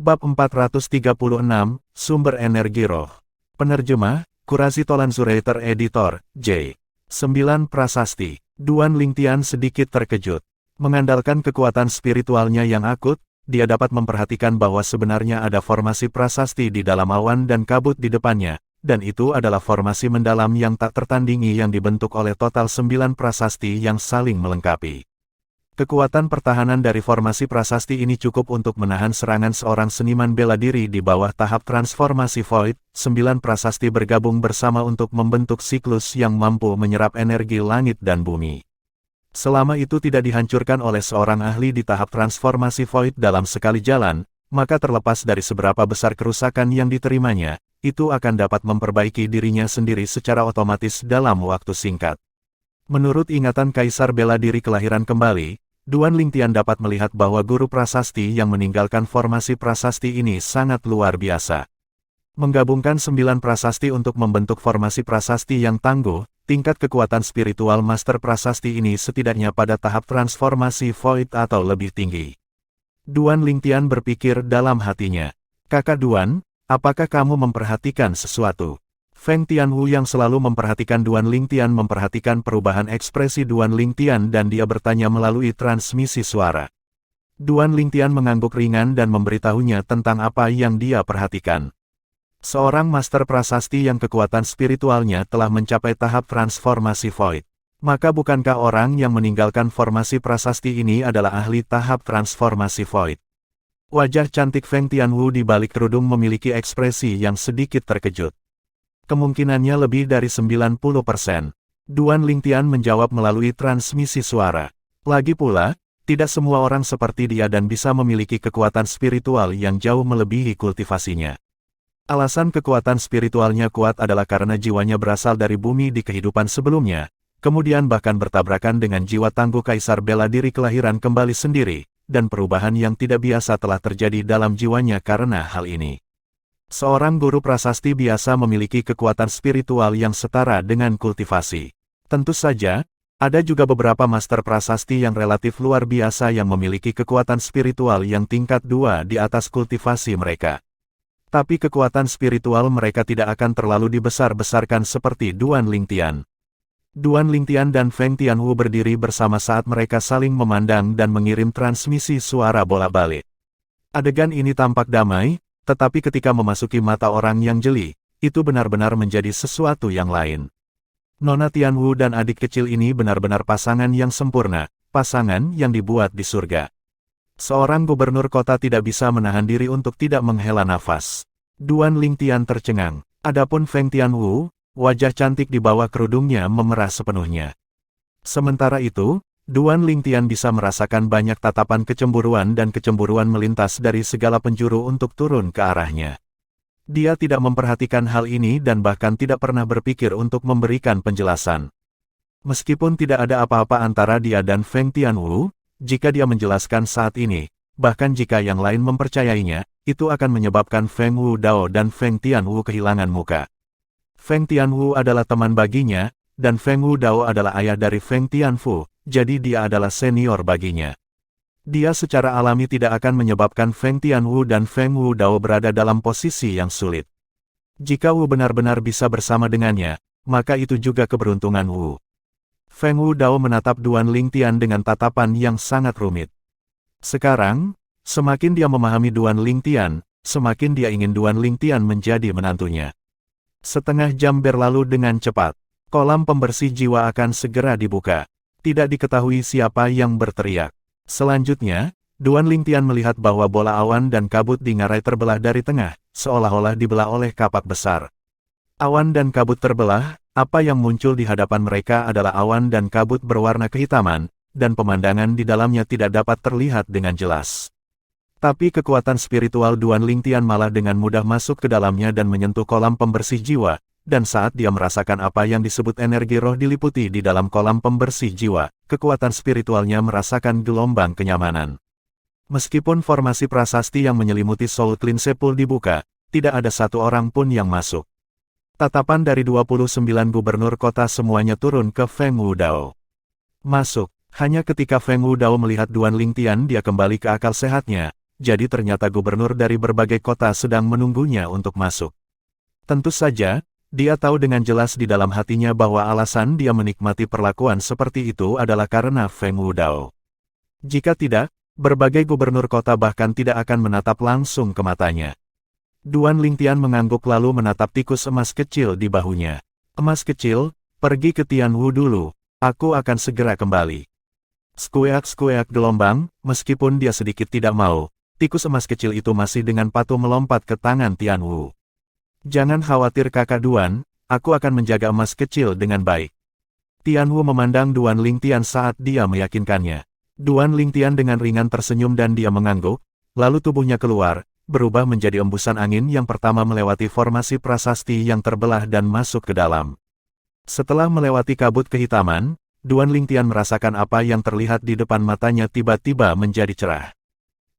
Bab 436, Sumber Energi Roh. Penerjemah, Kurasi Tolanzurator Editor, J. 9 Prasasti. Duan Lingtian sedikit terkejut. Mengandalkan kekuatan spiritualnya yang akut, dia dapat memperhatikan bahwa sebenarnya ada formasi prasasti di dalam awan dan kabut di depannya, dan itu adalah formasi mendalam yang tak tertandingi yang dibentuk oleh total 9 prasasti yang saling melengkapi. Kekuatan pertahanan dari formasi prasasti ini cukup untuk menahan serangan seorang seniman bela diri di bawah tahap transformasi Void. 9 prasasti bergabung bersama untuk membentuk siklus yang mampu menyerap energi langit dan bumi. Selama itu tidak dihancurkan oleh seorang ahli di tahap transformasi Void dalam sekali jalan, maka terlepas dari seberapa besar kerusakan yang diterimanya, itu akan dapat memperbaiki dirinya sendiri secara otomatis dalam waktu singkat. Menurut ingatan Kaisar Bela Diri Kelahiran Kembali, Duan Lingtian dapat melihat bahwa guru prasasti yang meninggalkan formasi prasasti ini sangat luar biasa. Menggabungkan 9 prasasti untuk membentuk formasi prasasti yang tangguh, tingkat kekuatan spiritual master prasasti ini setidaknya pada tahap transformasi Void atau lebih tinggi. Duan Lingtian berpikir dalam hatinya, "Kakak Duan, apakah kamu memperhatikan sesuatu?" Feng Tianwu yang selalu memperhatikan Duan Lingtian memperhatikan perubahan ekspresi Duan Lingtian dan dia bertanya melalui transmisi suara. Duan Lingtian mengangguk ringan dan memberitahunya tentang apa yang dia perhatikan. Seorang master prasasti yang kekuatan spiritualnya telah mencapai tahap transformasi Void. Maka bukankah orang yang meninggalkan formasi prasasti ini adalah ahli tahap transformasi Void? Wajah cantik Feng Tianwu di balik kerudung memiliki ekspresi yang sedikit terkejut. Kemungkinannya lebih dari 90%. Duan Lingtian menjawab melalui transmisi suara. Lagi pula, tidak semua orang seperti dia dan bisa memiliki kekuatan spiritual yang jauh melebihi kultivasinya. Alasan kekuatan spiritualnya kuat adalah karena jiwanya berasal dari bumi di kehidupan sebelumnya, kemudian bahkan bertabrakan dengan jiwa tangguh Kaisar Bela Diri Kelahiran Kembali sendiri, dan perubahan yang tidak biasa telah terjadi dalam jiwanya karena hal ini. Seorang guru prasasti biasa memiliki kekuatan spiritual yang setara dengan kultivasi. Tentu saja, ada juga beberapa master prasasti yang relatif luar biasa yang memiliki kekuatan spiritual yang tingkat 2 di atas kultivasi mereka. Tapi kekuatan spiritual mereka tidak akan terlalu dibesar-besarkan seperti Duan Lingtian. Duan Lingtian dan Feng Tianwu berdiri bersama saat mereka saling memandang dan mengirim transmisi suara bola-balik. Adegan ini tampak damai, tetapi ketika memasuki mata orang yang jeli, itu benar-benar menjadi sesuatu yang lain. Nona Tianwu dan adik kecil ini benar-benar pasangan yang sempurna, pasangan yang dibuat di surga. Seorang gubernur kota tidak bisa menahan diri untuk tidak menghela nafas. Duan Lingtian tercengang. Adapun Feng Tianwu, wajah cantik di bawah kerudungnya memerah sepenuhnya. Sementara itu, Duan Lingtian bisa merasakan banyak tatapan kecemburuan dan kecemburuan melintas dari segala penjuru untuk turun ke arahnya. Dia tidak memperhatikan hal ini dan bahkan tidak pernah berpikir untuk memberikan penjelasan. Meskipun tidak ada apa-apa antara dia dan Feng Tianwu, jika dia menjelaskan saat ini, bahkan jika yang lain mempercayainya, itu akan menyebabkan Feng Wu Dao dan Feng Tianwu kehilangan muka. Feng Tianwu adalah teman baginya, dan Feng Wu Dao adalah ayah dari Feng Tianfu, jadi dia adalah senior baginya. Dia secara alami tidak akan menyebabkan Feng Tianwu dan Feng Wu Dao berada dalam posisi yang sulit. Jika Wu benar-benar bisa bersama dengannya, maka itu juga keberuntungan Wu. Feng Wu Dao menatap Duan Lingtian dengan tatapan yang sangat rumit. Sekarang, semakin dia memahami Duan Lingtian, semakin dia ingin Duan Lingtian menjadi menantunya. Setengah jam berlalu dengan cepat. Kolam pembersih jiwa akan segera dibuka. Tidak diketahui siapa yang berteriak. Selanjutnya, Duan Lingtian melihat bahwa bola awan dan kabut di ngarai terbelah dari tengah, seolah-olah dibelah oleh kapak besar. Awan dan kabut terbelah, apa yang muncul di hadapan mereka adalah awan dan kabut berwarna kehitaman, dan pemandangan di dalamnya tidak dapat terlihat dengan jelas. Tapi kekuatan spiritual Duan Lingtian malah dengan mudah masuk ke dalamnya dan menyentuh kolam pembersih jiwa. Dan saat dia merasakan apa yang disebut energi roh diliputi di dalam kolam pembersih jiwa, kekuatan spiritualnya merasakan gelombang kenyamanan. Meskipun formasi prasasti yang menyelimuti Soul Clean Sepul dibuka, tidak ada satu orang pun yang masuk. Tatapan dari 29 gubernur kota semuanya turun ke Feng Wu Dao. Masuk, hanya ketika Feng Wu Dao melihat Duan Lingtian dia kembali ke akal sehatnya, jadi ternyata gubernur dari berbagai kota sedang menunggunya untuk masuk. Tentu saja, dia tahu dengan jelas di dalam hatinya bahwa alasan dia menikmati perlakuan seperti itu adalah karena Feng Wudao. Jika tidak, berbagai gubernur kota bahkan tidak akan menatap langsung ke matanya. Duan Lingtian mengangguk lalu menatap tikus emas kecil di bahunya. Emas kecil, pergi ke Tianwu dulu, aku akan segera kembali. Skueak-skueak gelombang, meskipun dia sedikit tidak mau, tikus emas kecil itu masih dengan patuh melompat ke tangan Tianwu. Jangan khawatir kakak Duan, aku akan menjaga emas kecil dengan baik. Tianwu memandang Duan Lingtian saat dia meyakinkannya. Duan Lingtian dengan ringan tersenyum dan dia mengangguk, lalu tubuhnya keluar, berubah menjadi embusan angin yang pertama melewati formasi prasasti yang terbelah dan masuk ke dalam. Setelah melewati kabut kehitaman, Duan Lingtian merasakan apa yang terlihat di depan matanya tiba-tiba menjadi cerah.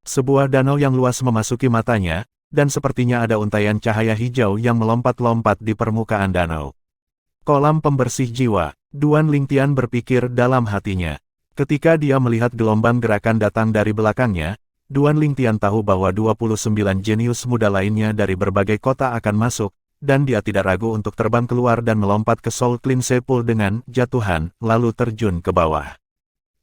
Sebuah danau yang luas memasuki matanya, dan sepertinya ada untaian cahaya hijau yang melompat-lompat di permukaan danau. Kolam pembersih jiwa, Duan Lingtian berpikir dalam hatinya. Ketika dia melihat gelombang gerakan datang dari belakangnya, Duan Lingtian tahu bahwa 29 jenius muda lainnya dari berbagai kota akan masuk, dan dia tidak ragu untuk terbang keluar dan melompat ke Soul Cleanse Pool dengan jatuhan, lalu terjun ke bawah.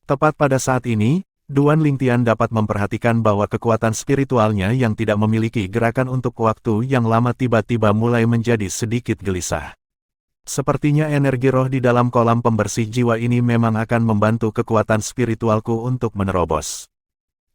Tepat pada saat ini, Duan Lingtian dapat memperhatikan bahwa kekuatan spiritualnya yang tidak memiliki gerakan untuk waktu yang lama tiba-tiba mulai menjadi sedikit gelisah. Sepertinya energi roh di dalam kolam pembersih jiwa ini memang akan membantu kekuatan spiritualku untuk menerobos.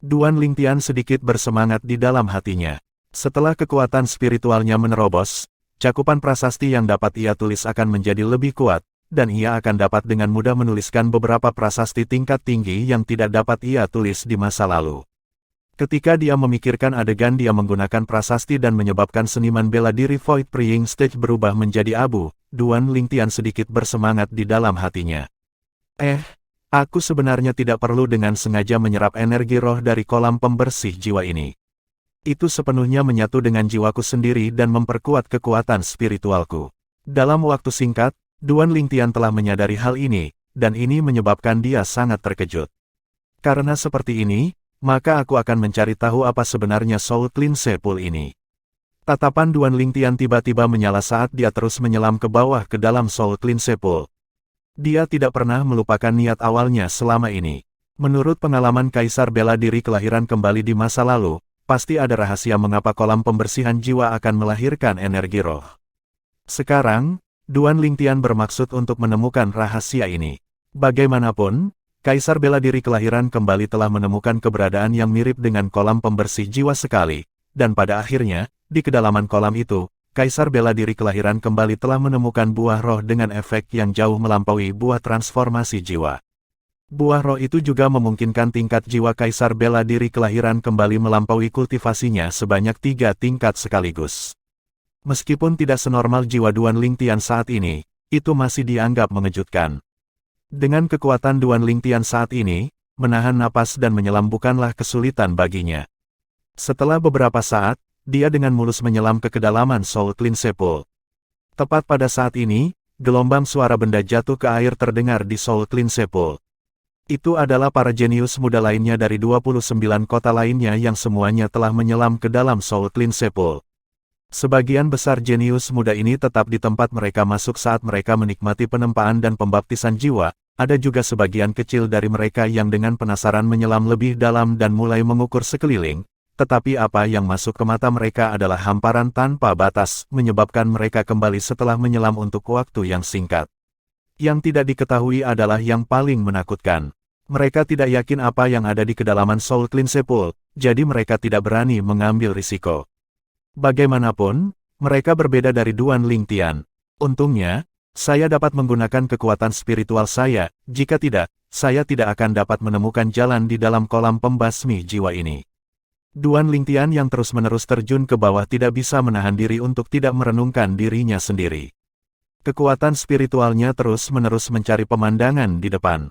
Duan Lingtian sedikit bersemangat di dalam hatinya. Setelah kekuatan spiritualnya menerobos, cakupan prasasti yang dapat ia tulis akan menjadi lebih kuat, dan ia akan dapat dengan mudah menuliskan beberapa prasasti tingkat tinggi yang tidak dapat ia tulis di masa lalu. Ketika dia memikirkan adegan dia menggunakan prasasti dan menyebabkan seniman bela diri Void Praying Stage berubah menjadi abu, Duan Lingtian sedikit bersemangat di dalam hatinya. Aku sebenarnya tidak perlu dengan sengaja menyerap energi roh dari kolam pembersih jiwa ini. Itu sepenuhnya menyatu dengan jiwaku sendiri dan memperkuat kekuatan spiritualku. Dalam waktu singkat, Duan Lingtian telah menyadari hal ini, dan ini menyebabkan dia sangat terkejut. Karena seperti ini, maka aku akan mencari tahu apa sebenarnya Soul Cleanse Pool ini. Tatapan Duan Lingtian tiba-tiba menyala saat dia terus menyelam ke bawah ke dalam Soul Cleanse Pool. Dia tidak pernah melupakan niat awalnya selama ini. Menurut pengalaman Kaisar bela diri kelahiran kembali di masa lalu, pasti ada rahasia mengapa kolam pembersihan jiwa akan melahirkan energi roh. Sekarang, Duan Lingtian bermaksud untuk menemukan rahasia ini. Bagaimanapun, Kaisar bela diri kelahiran kembali telah menemukan keberadaan yang mirip dengan kolam pembersih jiwa sekali, dan pada akhirnya, di kedalaman kolam itu, Kaisar bela diri kelahiran kembali telah menemukan buah roh dengan efek yang jauh melampaui buah transformasi jiwa. Buah roh itu juga memungkinkan tingkat jiwa Kaisar bela diri kelahiran kembali melampaui kultivasinya sebanyak 3 tingkat sekaligus. Meskipun tidak senormal jiwa Duan Lingtian saat ini, itu masih dianggap mengejutkan. Dengan kekuatan Duan Lingtian saat ini, menahan napas dan menyelam bukanlah kesulitan baginya. Setelah beberapa saat, dia dengan mulus menyelam ke kedalaman Soul Cleanse Pool. Tepat pada saat ini, gelombang suara benda jatuh ke air terdengar di Soul Cleanse Pool. Itu adalah para jenius muda lainnya dari 29 kota lainnya yang semuanya telah menyelam ke dalam Soul Cleanse Pool. Sebagian besar jenius muda ini tetap di tempat mereka masuk saat mereka menikmati penempaan dan pembaptisan jiwa, ada juga sebagian kecil dari mereka yang dengan penasaran menyelam lebih dalam dan mulai mengukur sekeliling, tetapi apa yang masuk ke mata mereka adalah hamparan tanpa batas, menyebabkan mereka kembali setelah menyelam untuk waktu yang singkat. Yang tidak diketahui adalah yang paling menakutkan. Mereka tidak yakin apa yang ada di kedalaman Soul Cleanse Pool, jadi mereka tidak berani mengambil risiko. Bagaimanapun, mereka berbeda dari Duan Lingtian. Untungnya, saya dapat menggunakan kekuatan spiritual saya, jika tidak, saya tidak akan dapat menemukan jalan di dalam kolam pembasmi jiwa ini. Duan Lingtian yang terus-menerus terjun ke bawah tidak bisa menahan diri untuk tidak merenungkan dirinya sendiri. Kekuatan spiritualnya terus-menerus mencari pemandangan di depan.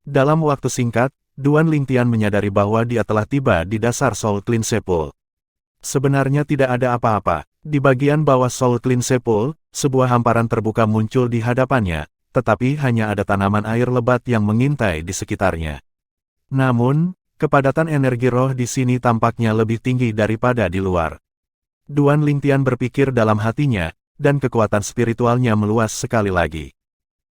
Dalam waktu singkat, Duan Lingtian menyadari bahwa dia telah tiba di dasar Soul Cleanse Pool. Sebenarnya tidak ada apa-apa. Di bagian bawah Soul Cleanse Pool, sebuah hamparan terbuka muncul di hadapannya, tetapi hanya ada tanaman air lebat yang mengintai di sekitarnya. Namun, Kepadatan energi roh di sini tampaknya lebih tinggi daripada di luar. Duan Lingtian berpikir dalam hatinya, dan kekuatan spiritualnya meluas sekali lagi.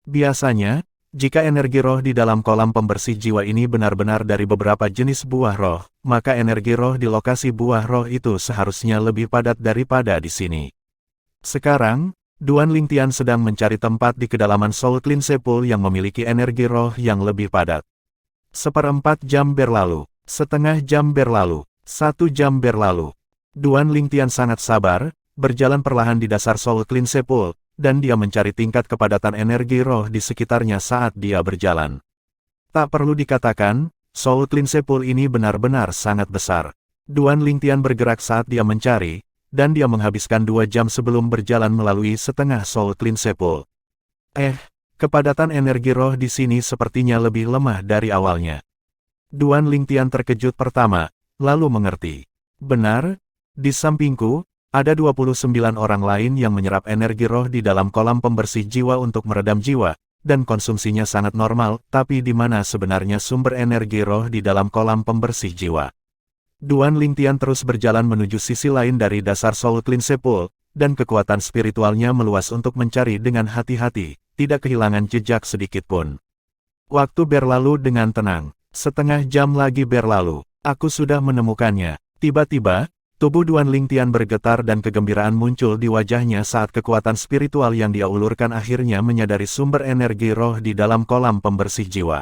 Biasanya, jika energi roh di dalam kolam pembersih jiwa ini benar-benar dari beberapa jenis buah roh, maka energi roh di lokasi buah roh itu seharusnya lebih padat daripada di sini. Sekarang, Duan Lingtian sedang mencari tempat di kedalaman Soul Cleanse Pool yang memiliki energi roh yang lebih padat. 1/4 jam berlalu, setengah jam berlalu, 1 jam berlalu. Duan Lingtian sangat sabar, berjalan perlahan di dasar Soul Cleanse Pool, dan dia mencari tingkat kepadatan energi roh di sekitarnya saat dia berjalan. Tak perlu dikatakan, Soul Cleanse Pool ini benar-benar sangat besar. Duan Lingtian bergerak saat dia mencari, dan dia menghabiskan 2 jam sebelum berjalan melalui setengah Soul Cleanse Pool. Kepadatan energi roh di sini sepertinya lebih lemah dari awalnya. Duan Lingtian terkejut pertama, lalu mengerti. Benar, di sampingku, ada 29 orang lain yang menyerap energi roh di dalam kolam pembersih jiwa untuk meredam jiwa, dan konsumsinya sangat normal, tapi di mana sebenarnya sumber energi roh di dalam kolam pembersih jiwa? Duan Lingtian terus berjalan menuju sisi lain dari dasar Soul Cleanse Pool, dan kekuatan spiritualnya meluas untuk mencari dengan hati-hati, tidak kehilangan jejak sedikit pun. Waktu berlalu dengan tenang. Setengah jam lagi berlalu. Aku sudah menemukannya. Tiba-tiba, tubuh Duan Lingtian bergetar dan kegembiraan muncul di wajahnya saat kekuatan spiritual yang dia ulurkan akhirnya menyadari sumber energi roh di dalam kolam pembersih jiwa.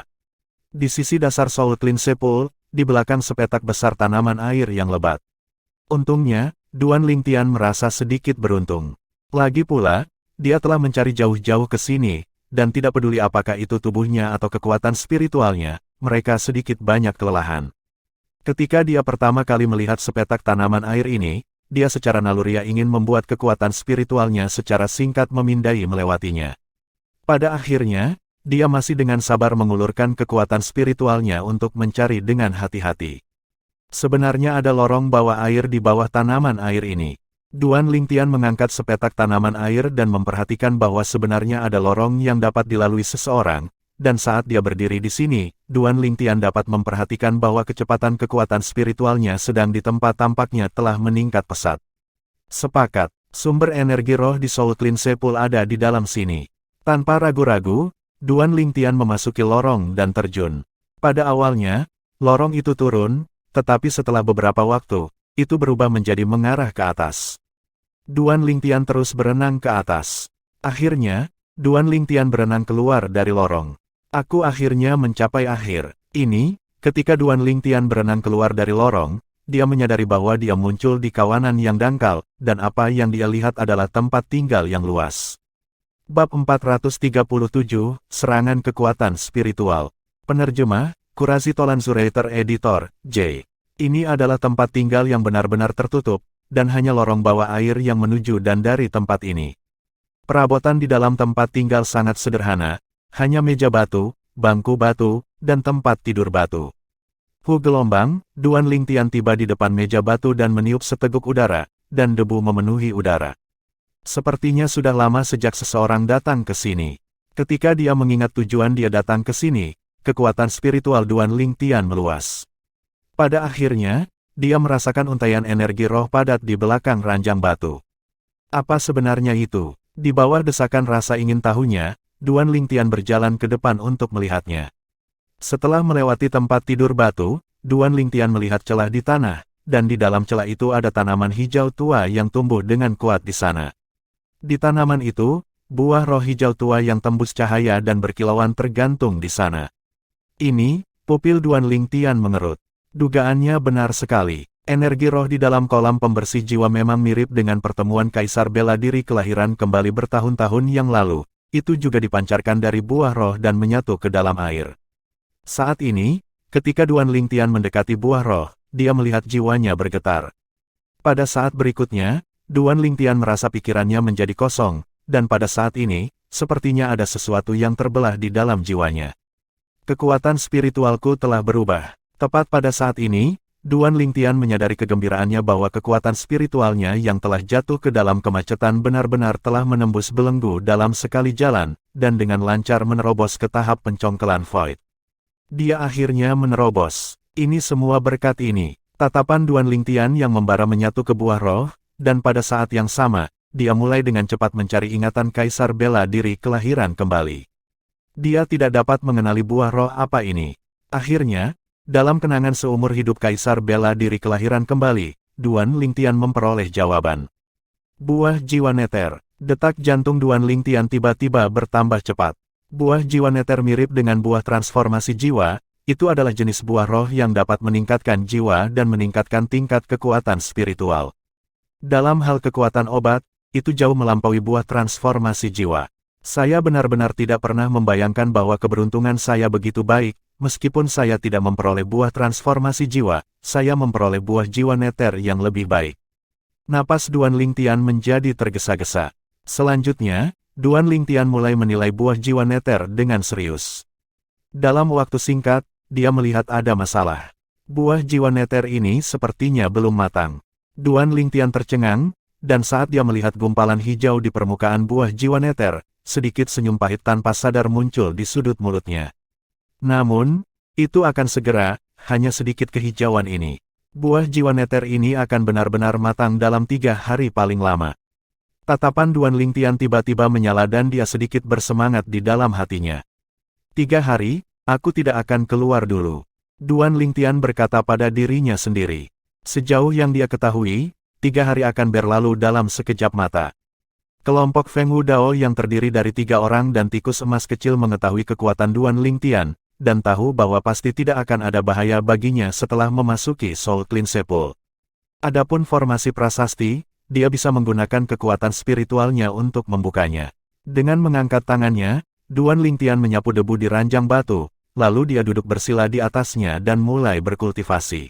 Di sisi dasar Soul Cleanse Pool, di belakang sepetak besar tanaman air yang lebat. Untungnya, Duan Lingtian merasa sedikit beruntung. Lagi pula, dia telah mencari jauh-jauh ke sini, dan tidak peduli apakah itu tubuhnya atau kekuatan spiritualnya, mereka sedikit banyak kelelahan. Ketika dia pertama kali melihat sepetak tanaman air ini, dia secara naluriah ingin membuat kekuatan spiritualnya secara singkat memindai melewatinya. Pada akhirnya, dia masih dengan sabar mengulurkan kekuatan spiritualnya untuk mencari dengan hati-hati. Sebenarnya ada lorong bawah air di bawah tanaman air ini. Duan Lingtian mengangkat sepetak tanaman air dan memperhatikan bahwa sebenarnya ada lorong yang dapat dilalui seseorang, dan saat dia berdiri di sini, Duan Lingtian dapat memperhatikan bahwa kecepatan kekuatan spiritualnya sedang di tempat tampaknya telah meningkat pesat. Sepakat, sumber energi roh di Soul Cleanse Pool ada di dalam sini. Tanpa ragu-ragu, Duan Lingtian memasuki lorong dan terjun. Pada awalnya, lorong itu turun, tetapi setelah beberapa waktu, itu berubah menjadi mengarah ke atas. Duan Lingtian terus berenang ke atas. Akhirnya, Duan Lingtian berenang keluar dari lorong. Aku akhirnya mencapai akhir. Ini, ketika Duan Lingtian berenang keluar dari lorong, dia menyadari bahwa dia muncul di kawanan yang dangkal, dan apa yang dia lihat adalah tempat tinggal yang luas. Bab 437, Serangan Kekuatan Spiritual. Penerjemah, Kurasi Tolanzurator Editor, J. Ini adalah tempat tinggal yang benar-benar tertutup, dan hanya lorong bawah air yang menuju dan dari tempat ini. Perabotan di dalam tempat tinggal sangat sederhana, hanya meja batu, bangku batu, dan tempat tidur batu. Gelombang, Duan Lingtian tiba di depan meja batu dan meniup seteguk udara, dan debu memenuhi udara. Sepertinya sudah lama sejak seseorang datang ke sini. Ketika dia mengingat tujuan dia datang ke sini, kekuatan spiritual Duan Lingtian meluas. Pada akhirnya, dia merasakan untaian energi roh padat di belakang ranjang batu. Apa sebenarnya itu? Di bawah desakan rasa ingin tahunya, Duan Lingtian berjalan ke depan untuk melihatnya. Setelah melewati tempat tidur batu, Duan Lingtian melihat celah di tanah, dan di dalam celah itu ada tanaman hijau tua yang tumbuh dengan kuat di sana. Di tanaman itu, buah roh hijau tua yang tembus cahaya dan berkilauan tergantung di sana. Ini, pupil Duan Lingtian mengerut. Dugaannya benar sekali. Energi roh di dalam kolam pembersih jiwa memang mirip dengan pertemuan Kaisar bela diri kelahiran kembali bertahun-tahun yang lalu. Itu juga dipancarkan dari buah roh dan menyatu ke dalam air. Saat ini, ketika Duan Lingtian mendekati buah roh, dia melihat jiwanya bergetar. Pada saat berikutnya, Duan Lingtian merasa pikirannya menjadi kosong, dan pada saat ini, sepertinya ada sesuatu yang terbelah di dalam jiwanya. Kekuatan spiritualku telah berubah. Tepat pada saat ini, Duan Lingtian menyadari kegembiraannya bahwa kekuatan spiritualnya yang telah jatuh ke dalam kemacetan benar-benar telah menembus belenggu dalam sekali jalan, dan dengan lancar menerobos ke tahap pencongkelan void. Dia akhirnya menerobos. Ini semua berkat ini. Tatapan Duan Lingtian yang membara menyatu ke buah roh, dan pada saat yang sama, dia mulai dengan cepat mencari ingatan Kaisar Bela Diri kelahiran kembali. Dia tidak dapat mengenali buah roh apa ini. Akhirnya, dalam kenangan seumur hidup Kaisar Bela Diri kelahiran kembali, Duan Lingtian memperoleh jawaban. Buah jiwa neter. Detak jantung Duan Lingtian tiba-tiba bertambah cepat. Buah jiwa neter mirip dengan buah transformasi jiwa. Itu adalah jenis buah roh yang dapat meningkatkan jiwa dan meningkatkan tingkat kekuatan spiritual. Dalam hal kekuatan obat, itu jauh melampaui buah transformasi jiwa. Saya benar-benar tidak pernah membayangkan bahwa keberuntungan saya begitu baik, meskipun saya tidak memperoleh buah transformasi jiwa, saya memperoleh buah jiwa neter yang lebih baik. Napas Duan Lingtian menjadi tergesa-gesa. Selanjutnya, Duan Lingtian mulai menilai buah jiwa neter dengan serius. Dalam waktu singkat, dia melihat ada masalah. Buah jiwa neter ini sepertinya belum matang. Duan Lingtian tercengang, dan saat dia melihat gumpalan hijau di permukaan buah jiwa neter, sedikit senyum pahit tanpa sadar muncul di sudut mulutnya. Namun, itu akan segera, hanya sedikit kehijauan ini. Buah jiwa neter ini akan benar-benar matang dalam 3 hari paling lama. Tatapan Duan Lingtian tiba-tiba menyala dan dia sedikit bersemangat di dalam hatinya. 3 hari, aku tidak akan keluar dulu. Duan Lingtian berkata pada dirinya sendiri. Sejauh yang dia ketahui, 3 hari akan berlalu dalam sekejap mata. Kelompok Feng Wudao yang terdiri dari 3 orang dan tikus emas kecil mengetahui kekuatan Duan Lingtian, dan tahu bahwa pasti tidak akan ada bahaya baginya setelah memasuki Soul Clean Sepul. Adapun formasi prasasti, dia bisa menggunakan kekuatan spiritualnya untuk membukanya. Dengan mengangkat tangannya, Duan Lingtian menyapu debu di ranjang batu, lalu dia duduk bersila di atasnya dan mulai berkultivasi.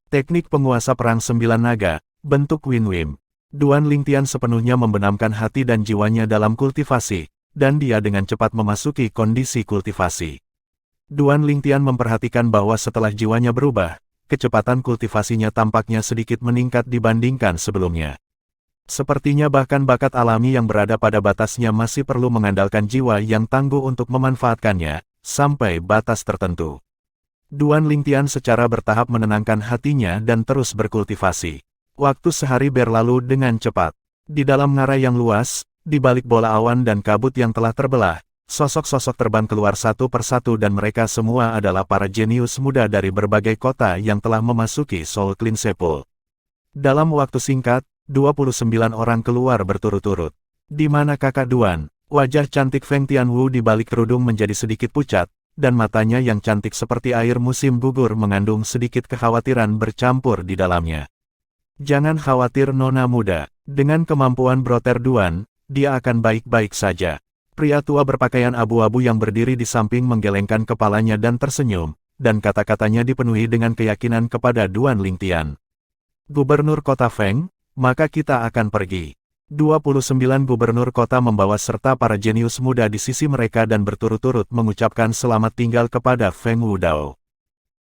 Teknik penguasa perang 9 naga, bentuk Win-Wim. Duan Lingtian sepenuhnya membenamkan hati dan jiwanya dalam kultivasi, dan dia dengan cepat memasuki kondisi kultivasi. Duan Lingtian memperhatikan bahwa setelah jiwanya berubah, kecepatan kultivasinya tampaknya sedikit meningkat dibandingkan sebelumnya. Sepertinya bahkan bakat alami yang berada pada batasnya masih perlu mengandalkan jiwa yang tangguh untuk memanfaatkannya, sampai batas tertentu. Duan Lingtian secara bertahap menenangkan hatinya dan terus berkultivasi. Waktu sehari berlalu dengan cepat. Di dalam ngarai yang luas, di balik bola awan dan kabut yang telah terbelah, sosok-sosok terbang keluar satu persatu dan mereka semua adalah para jenius muda dari berbagai kota yang telah memasuki Soul Clean Sepul. Dalam waktu singkat, 29 orang keluar berturut-turut. Di mana kakak Duan? Wajah cantik Feng Tianwu di balik kerudung menjadi sedikit pucat, dan matanya yang cantik seperti air musim gugur mengandung sedikit kekhawatiran bercampur di dalamnya. Jangan khawatir Nona muda, dengan kemampuan Brother Duan, dia akan baik-baik saja. Pria tua berpakaian abu-abu yang berdiri di samping menggelengkan kepalanya dan tersenyum, dan kata-katanya dipenuhi dengan keyakinan kepada Duan Lingtian. Gubernur Kota Feng, maka kita akan pergi. 29 gubernur kota membawa serta para jenius muda di sisi mereka dan berturut-turut mengucapkan selamat tinggal kepada Feng Wudao.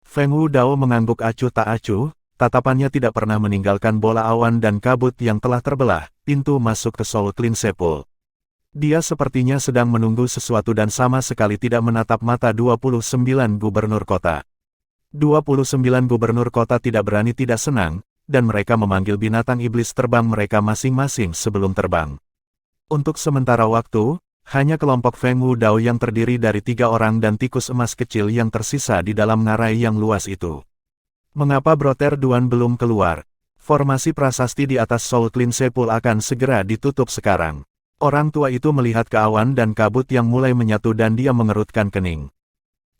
Feng Wudao mengangguk acuh tak acuh, tatapannya tidak pernah meninggalkan bola awan dan kabut yang telah terbelah, pintu masuk ke Soul Clean Sepul. Dia sepertinya sedang menunggu sesuatu dan sama sekali tidak menatap mata 29 gubernur kota. 29 gubernur kota tidak berani tidak senang, dan mereka memanggil binatang iblis terbang mereka masing-masing sebelum terbang. Untuk sementara waktu, hanya kelompok Feng Wudao yang terdiri dari 3 orang dan tikus emas kecil yang tersisa di dalam ngarai yang luas itu. Mengapa Brother Duan belum keluar? Formasi prasasti di atas Soul Clean Sepul akan segera ditutup sekarang. Orang tua itu melihat ke awan dan kabut yang mulai menyatu dan dia mengerutkan kening.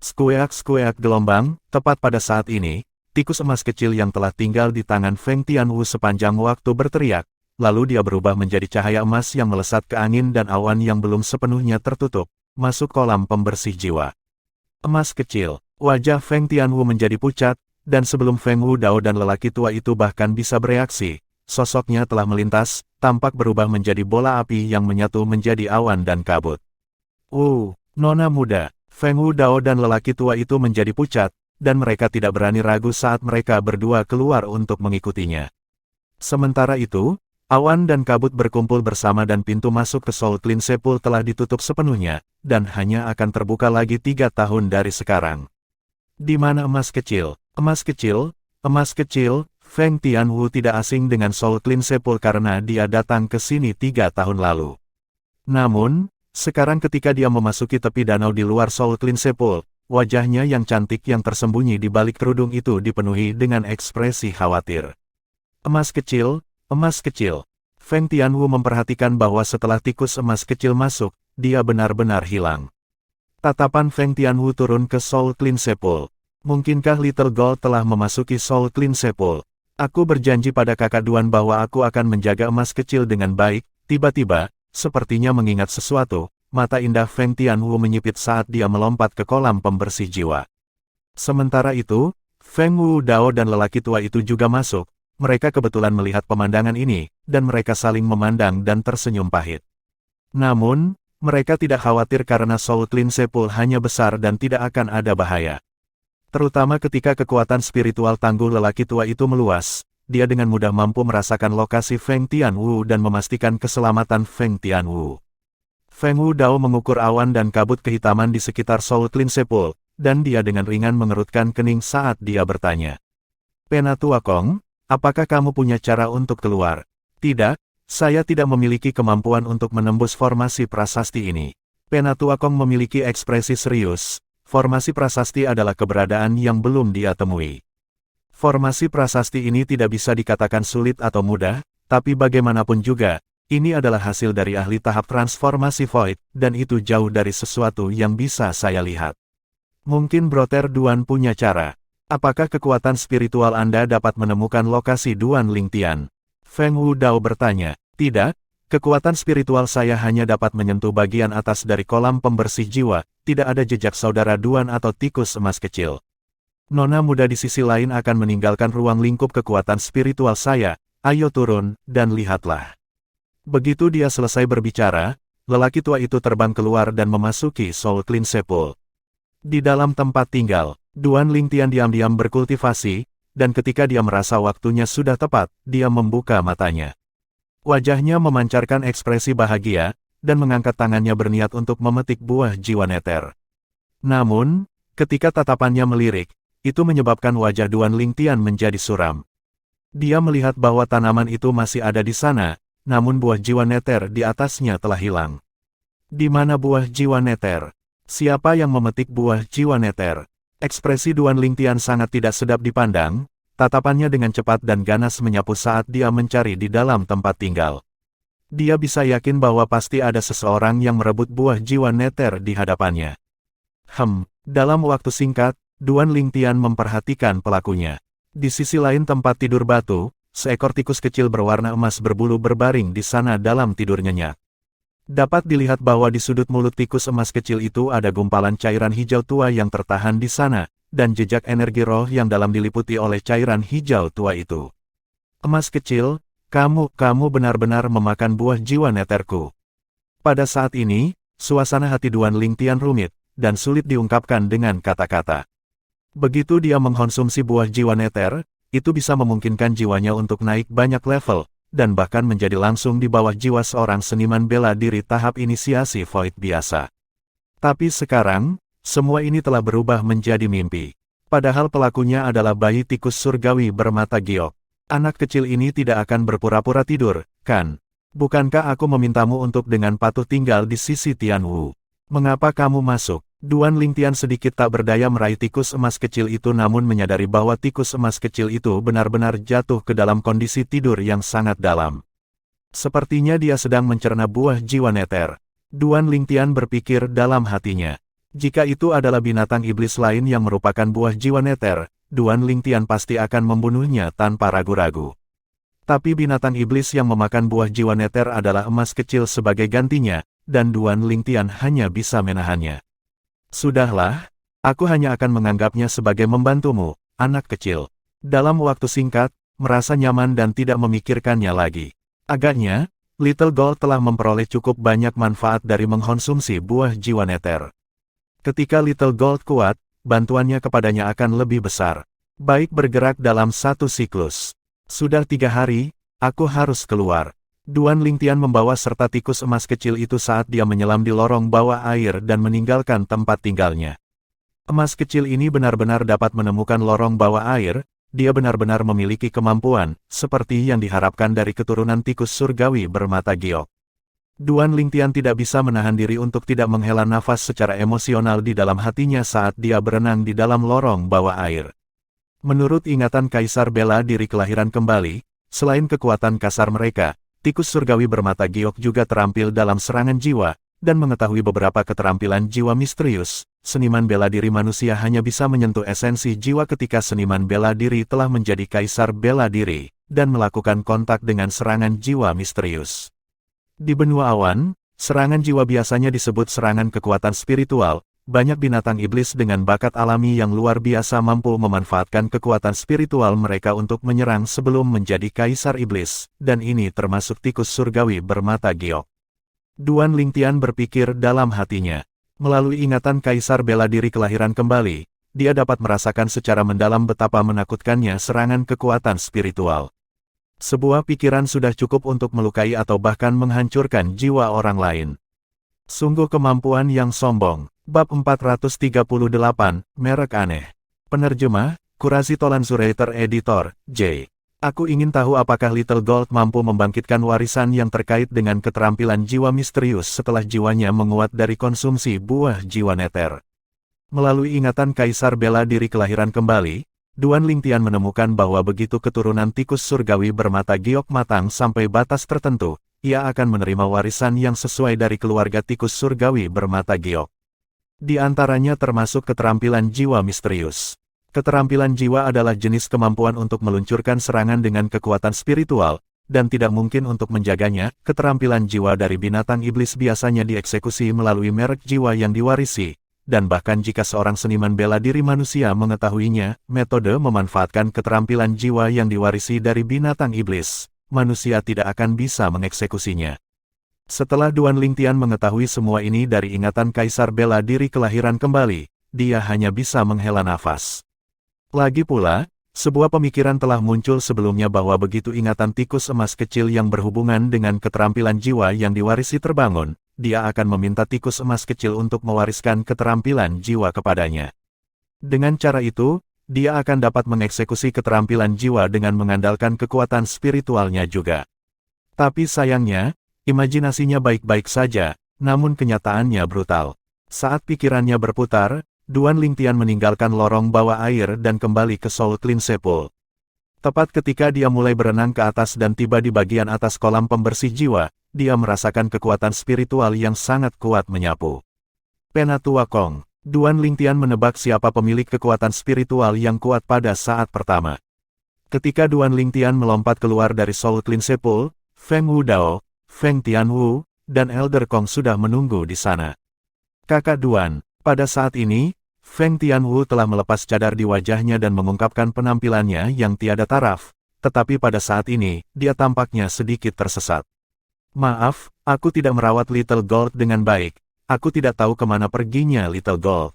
Skueak-skueak gelombang, tepat pada saat ini, tikus emas kecil yang telah tinggal di tangan Feng Tianwu sepanjang waktu berteriak, lalu dia berubah menjadi cahaya emas yang melesat ke angin dan awan yang belum sepenuhnya tertutup, masuk kolam pembersih jiwa. Emas kecil, wajah Feng Tianwu menjadi pucat, dan sebelum Feng Wudao dan lelaki tua itu bahkan bisa bereaksi, sosoknya telah melintas, tampak berubah menjadi bola api yang menyatu menjadi awan dan kabut. Nona muda, Feng Wudao dan lelaki tua itu menjadi pucat, dan mereka tidak berani ragu saat mereka berdua keluar untuk mengikutinya. Sementara itu, awan dan kabut berkumpul bersama dan pintu masuk ke Soul Clean Sepul telah ditutup sepenuhnya, dan hanya akan terbuka lagi 3 tahun dari sekarang. Di mana emas kecil? Emas kecil, Feng Tianwu tidak asing dengan Soul Clean Sepul karena dia datang ke sini 3 tahun lalu. Namun, sekarang ketika dia memasuki tepi danau di luar Soul Clean Sepul, wajahnya yang cantik yang tersembunyi di balik kerudung itu dipenuhi dengan ekspresi khawatir. Emas kecil, emas kecil. Feng Tianwu memperhatikan bahwa setelah tikus emas kecil masuk, dia benar-benar hilang. Tatapan Feng Tianwu turun ke Soul Clean Sepul. Mungkinkah Little Gold telah memasuki Soul Clean Sepul? Aku berjanji pada kakak Duan bahwa aku akan menjaga emas kecil dengan baik. Tiba-tiba, sepertinya mengingat sesuatu, mata indah Feng Tianwu menyipit saat dia melompat ke kolam pembersih jiwa. Sementara itu, Feng Wu Dao dan lelaki tua itu juga masuk. Mereka kebetulan melihat pemandangan ini, dan mereka saling memandang dan tersenyum pahit. Namun, mereka tidak khawatir karena Soul Clean Sepul hanya besar dan tidak akan ada bahaya. Terutama ketika kekuatan spiritual tangguh lelaki tua itu meluas, dia dengan mudah mampu merasakan lokasi Feng Tianwu dan memastikan keselamatan Feng Tianwu. Feng Wu Dao mengukur awan dan kabut kehitaman di sekitar Soul Clean Sepul, dan dia dengan ringan mengerutkan kening saat dia bertanya. Penatua Kong, apakah kamu punya cara untuk keluar? Tidak, saya tidak memiliki kemampuan untuk menembus formasi prasasti ini. Penatua Kong memiliki ekspresi serius. Formasi prasasti adalah keberadaan yang belum dia temui. Formasi prasasti ini tidak bisa dikatakan sulit atau mudah, tapi bagaimanapun juga, ini adalah hasil dari ahli tahap transformasi Void, dan itu jauh dari sesuatu yang bisa saya lihat. Mungkin Brother Duan punya cara. Apakah kekuatan spiritual Anda dapat menemukan lokasi Duan Lingtian? Feng Wu Dao bertanya. Tidak, kekuatan spiritual saya hanya dapat menyentuh bagian atas dari kolam pembersih jiwa, tidak ada jejak saudara Duan atau tikus emas kecil. Nona muda di sisi lain akan meninggalkan ruang lingkup kekuatan spiritual saya, ayo turun, dan lihatlah. Begitu dia selesai berbicara, lelaki tua itu terbang keluar dan memasuki Soul Clean Sepul. Di dalam tempat tinggal, Duan Lingtian diam-diam berkultivasi, dan ketika dia merasa waktunya sudah tepat, dia membuka matanya. Wajahnya memancarkan ekspresi bahagia, dan mengangkat tangannya berniat untuk memetik buah jiwa neter. Namun, ketika tatapannya melirik, itu menyebabkan wajah Duan Lingtian menjadi suram. Dia melihat bahwa tanaman itu masih ada di sana, namun buah jiwa neter di atasnya telah hilang. Di mana buah jiwa neter? Siapa yang memetik buah jiwa neter? Ekspresi Duan Lingtian sangat tidak sedap dipandang, tatapannya dengan cepat dan ganas menyapu saat dia mencari di dalam tempat tinggal. Dia bisa yakin bahwa pasti ada seseorang yang merebut buah jiwa neter di hadapannya. Dalam waktu singkat, Duan Lingtian memperhatikan pelakunya. Di sisi lain tempat tidur batu, seekor tikus kecil berwarna emas berbulu berbaring di sana dalam tidur nyenyak. Dapat dilihat bahwa di sudut mulut tikus emas kecil itu ada gumpalan cairan hijau tua yang tertahan di sana, dan jejak energi roh yang dalam diliputi oleh cairan hijau tua itu. Emas kecil, kamu benar-benar memakan buah jiwa neterku. Pada saat ini, suasana hati Duan Lingtian rumit, dan sulit diungkapkan dengan kata-kata. Begitu dia mengkonsumsi buah jiwa neter, itu bisa memungkinkan jiwanya untuk naik banyak level, dan bahkan menjadi langsung di bawah jiwa seorang seniman bela diri tahap inisiasi Void biasa. Tapi sekarang, semua ini telah berubah menjadi mimpi. Padahal pelakunya adalah bayi tikus surgawi bermata giok. Anak kecil ini tidak akan berpura-pura tidur, kan? Bukankah aku memintamu untuk dengan patuh tinggal di sisi Tianwu? Mengapa kamu masuk? Duan Lingtian sedikit tak berdaya meraih tikus emas kecil itu namun menyadari bahwa tikus emas kecil itu benar-benar jatuh ke dalam kondisi tidur yang sangat dalam. Sepertinya dia sedang mencerna buah jiwa neter. Duan Lingtian berpikir dalam hatinya. Jika itu adalah binatang iblis lain yang merupakan buah jiwa neter, Duan Lingtian pasti akan membunuhnya tanpa ragu-ragu. Tapi binatang iblis yang memakan buah jiwa neter adalah emas kecil sebagai gantinya, dan Duan Lingtian hanya bisa menahannya. Sudahlah, aku hanya akan menganggapnya sebagai membantumu, anak kecil. Dalam waktu singkat, merasa nyaman dan tidak memikirkannya lagi. Agaknya, Little Gold telah memperoleh cukup banyak manfaat dari mengkonsumsi buah jiwa neter. Ketika Little Gold kuat, bantuannya kepadanya akan lebih besar. Baik bergerak dalam satu siklus. Sudah 3 hari, aku harus keluar. Duan Lingtian membawa serta tikus emas kecil itu saat dia menyelam di lorong bawah air dan meninggalkan tempat tinggalnya. Emas kecil ini benar-benar dapat menemukan lorong bawah air, dia benar-benar memiliki kemampuan, seperti yang diharapkan dari keturunan tikus surgawi bermata giok. Duan Lingtian tidak bisa menahan diri untuk tidak menghela nafas secara emosional di dalam hatinya saat dia berenang di dalam lorong bawah air. Menurut ingatan Kaisar Bela Diri Kelahiran Kembali, selain kekuatan kasar mereka, tikus surgawi bermata giok juga terampil dalam serangan jiwa, dan mengetahui beberapa keterampilan jiwa misterius. Seniman bela diri manusia hanya bisa menyentuh esensi jiwa ketika seniman bela diri telah menjadi Kaisar Bela Diri, dan melakukan kontak dengan serangan jiwa misterius. Di benua awan, serangan jiwa biasanya disebut serangan kekuatan spiritual. Banyak binatang iblis dengan bakat alami yang luar biasa mampu memanfaatkan kekuatan spiritual mereka untuk menyerang sebelum menjadi kaisar iblis, dan ini termasuk tikus surgawi bermata giok. Duan Lingtian berpikir dalam hatinya. Melalui ingatan Kaisar Bela Diri Kelahiran Kembali, dia dapat merasakan secara mendalam betapa menakutkannya serangan kekuatan spiritual. Sebuah pikiran sudah cukup untuk melukai atau bahkan menghancurkan jiwa orang lain. Sungguh kemampuan yang sombong. Bab 438, Merek Aneh. Penerjemah, Kurasi Tolanzurator Editor, J. Aku ingin tahu apakah Little Gold mampu membangkitkan warisan yang terkait dengan keterampilan jiwa misterius setelah jiwanya menguat dari konsumsi buah jiwa neter. Melalui ingatan Kaisar Bela Diri Kelahiran Kembali, Duan Lingtian menemukan bahwa begitu keturunan tikus surgawi bermata giok matang sampai batas tertentu, ia akan menerima warisan yang sesuai dari keluarga tikus surgawi bermata giok. Di antaranya termasuk keterampilan jiwa misterius. Keterampilan jiwa adalah jenis kemampuan untuk meluncurkan serangan dengan kekuatan spiritual, dan tidak mungkin untuk menjaganya. Keterampilan jiwa dari binatang iblis biasanya dieksekusi melalui merek jiwa yang diwarisi, dan bahkan jika seorang seniman bela diri manusia mengetahuinya, metode memanfaatkan keterampilan jiwa yang diwarisi dari binatang iblis, manusia tidak akan bisa mengeksekusinya. Setelah Duan Lingtian mengetahui semua ini dari ingatan Kaisar Bela Diri Kelahiran Kembali, dia hanya bisa menghela nafas. Lagi pula, sebuah pemikiran telah muncul sebelumnya bahwa begitu ingatan tikus emas kecil yang berhubungan dengan keterampilan jiwa yang diwarisi terbangun, dia akan meminta tikus emas kecil untuk mewariskan keterampilan jiwa kepadanya. Dengan cara itu, dia akan dapat mengeksekusi keterampilan jiwa dengan mengandalkan kekuatan spiritualnya juga. Tapi sayangnya, imajinasinya baik-baik saja, namun kenyataannya brutal. Saat pikirannya berputar, Duan Lingtian meninggalkan lorong bawah air dan kembali ke Soul Cleanse Pool. Tepat ketika dia mulai berenang ke atas dan tiba di bagian atas kolam pembersih jiwa, dia merasakan kekuatan spiritual yang sangat kuat menyapu. Penatua Kong. Duan Lingtian menebak siapa pemilik kekuatan spiritual yang kuat pada saat pertama. Ketika Duan Lingtian melompat keluar dari Soul Cleanse Pool, Feng Wudao, Feng Tianwu, dan Elder Kong sudah menunggu di sana. Kakak Duan, pada saat ini, Feng Tianwu telah melepas cadar di wajahnya dan mengungkapkan penampilannya yang tiada taraf, tetapi pada saat ini, dia tampaknya sedikit tersesat. Maaf, aku tidak merawat Little Gold dengan baik, aku tidak tahu kemana perginya Little Gold.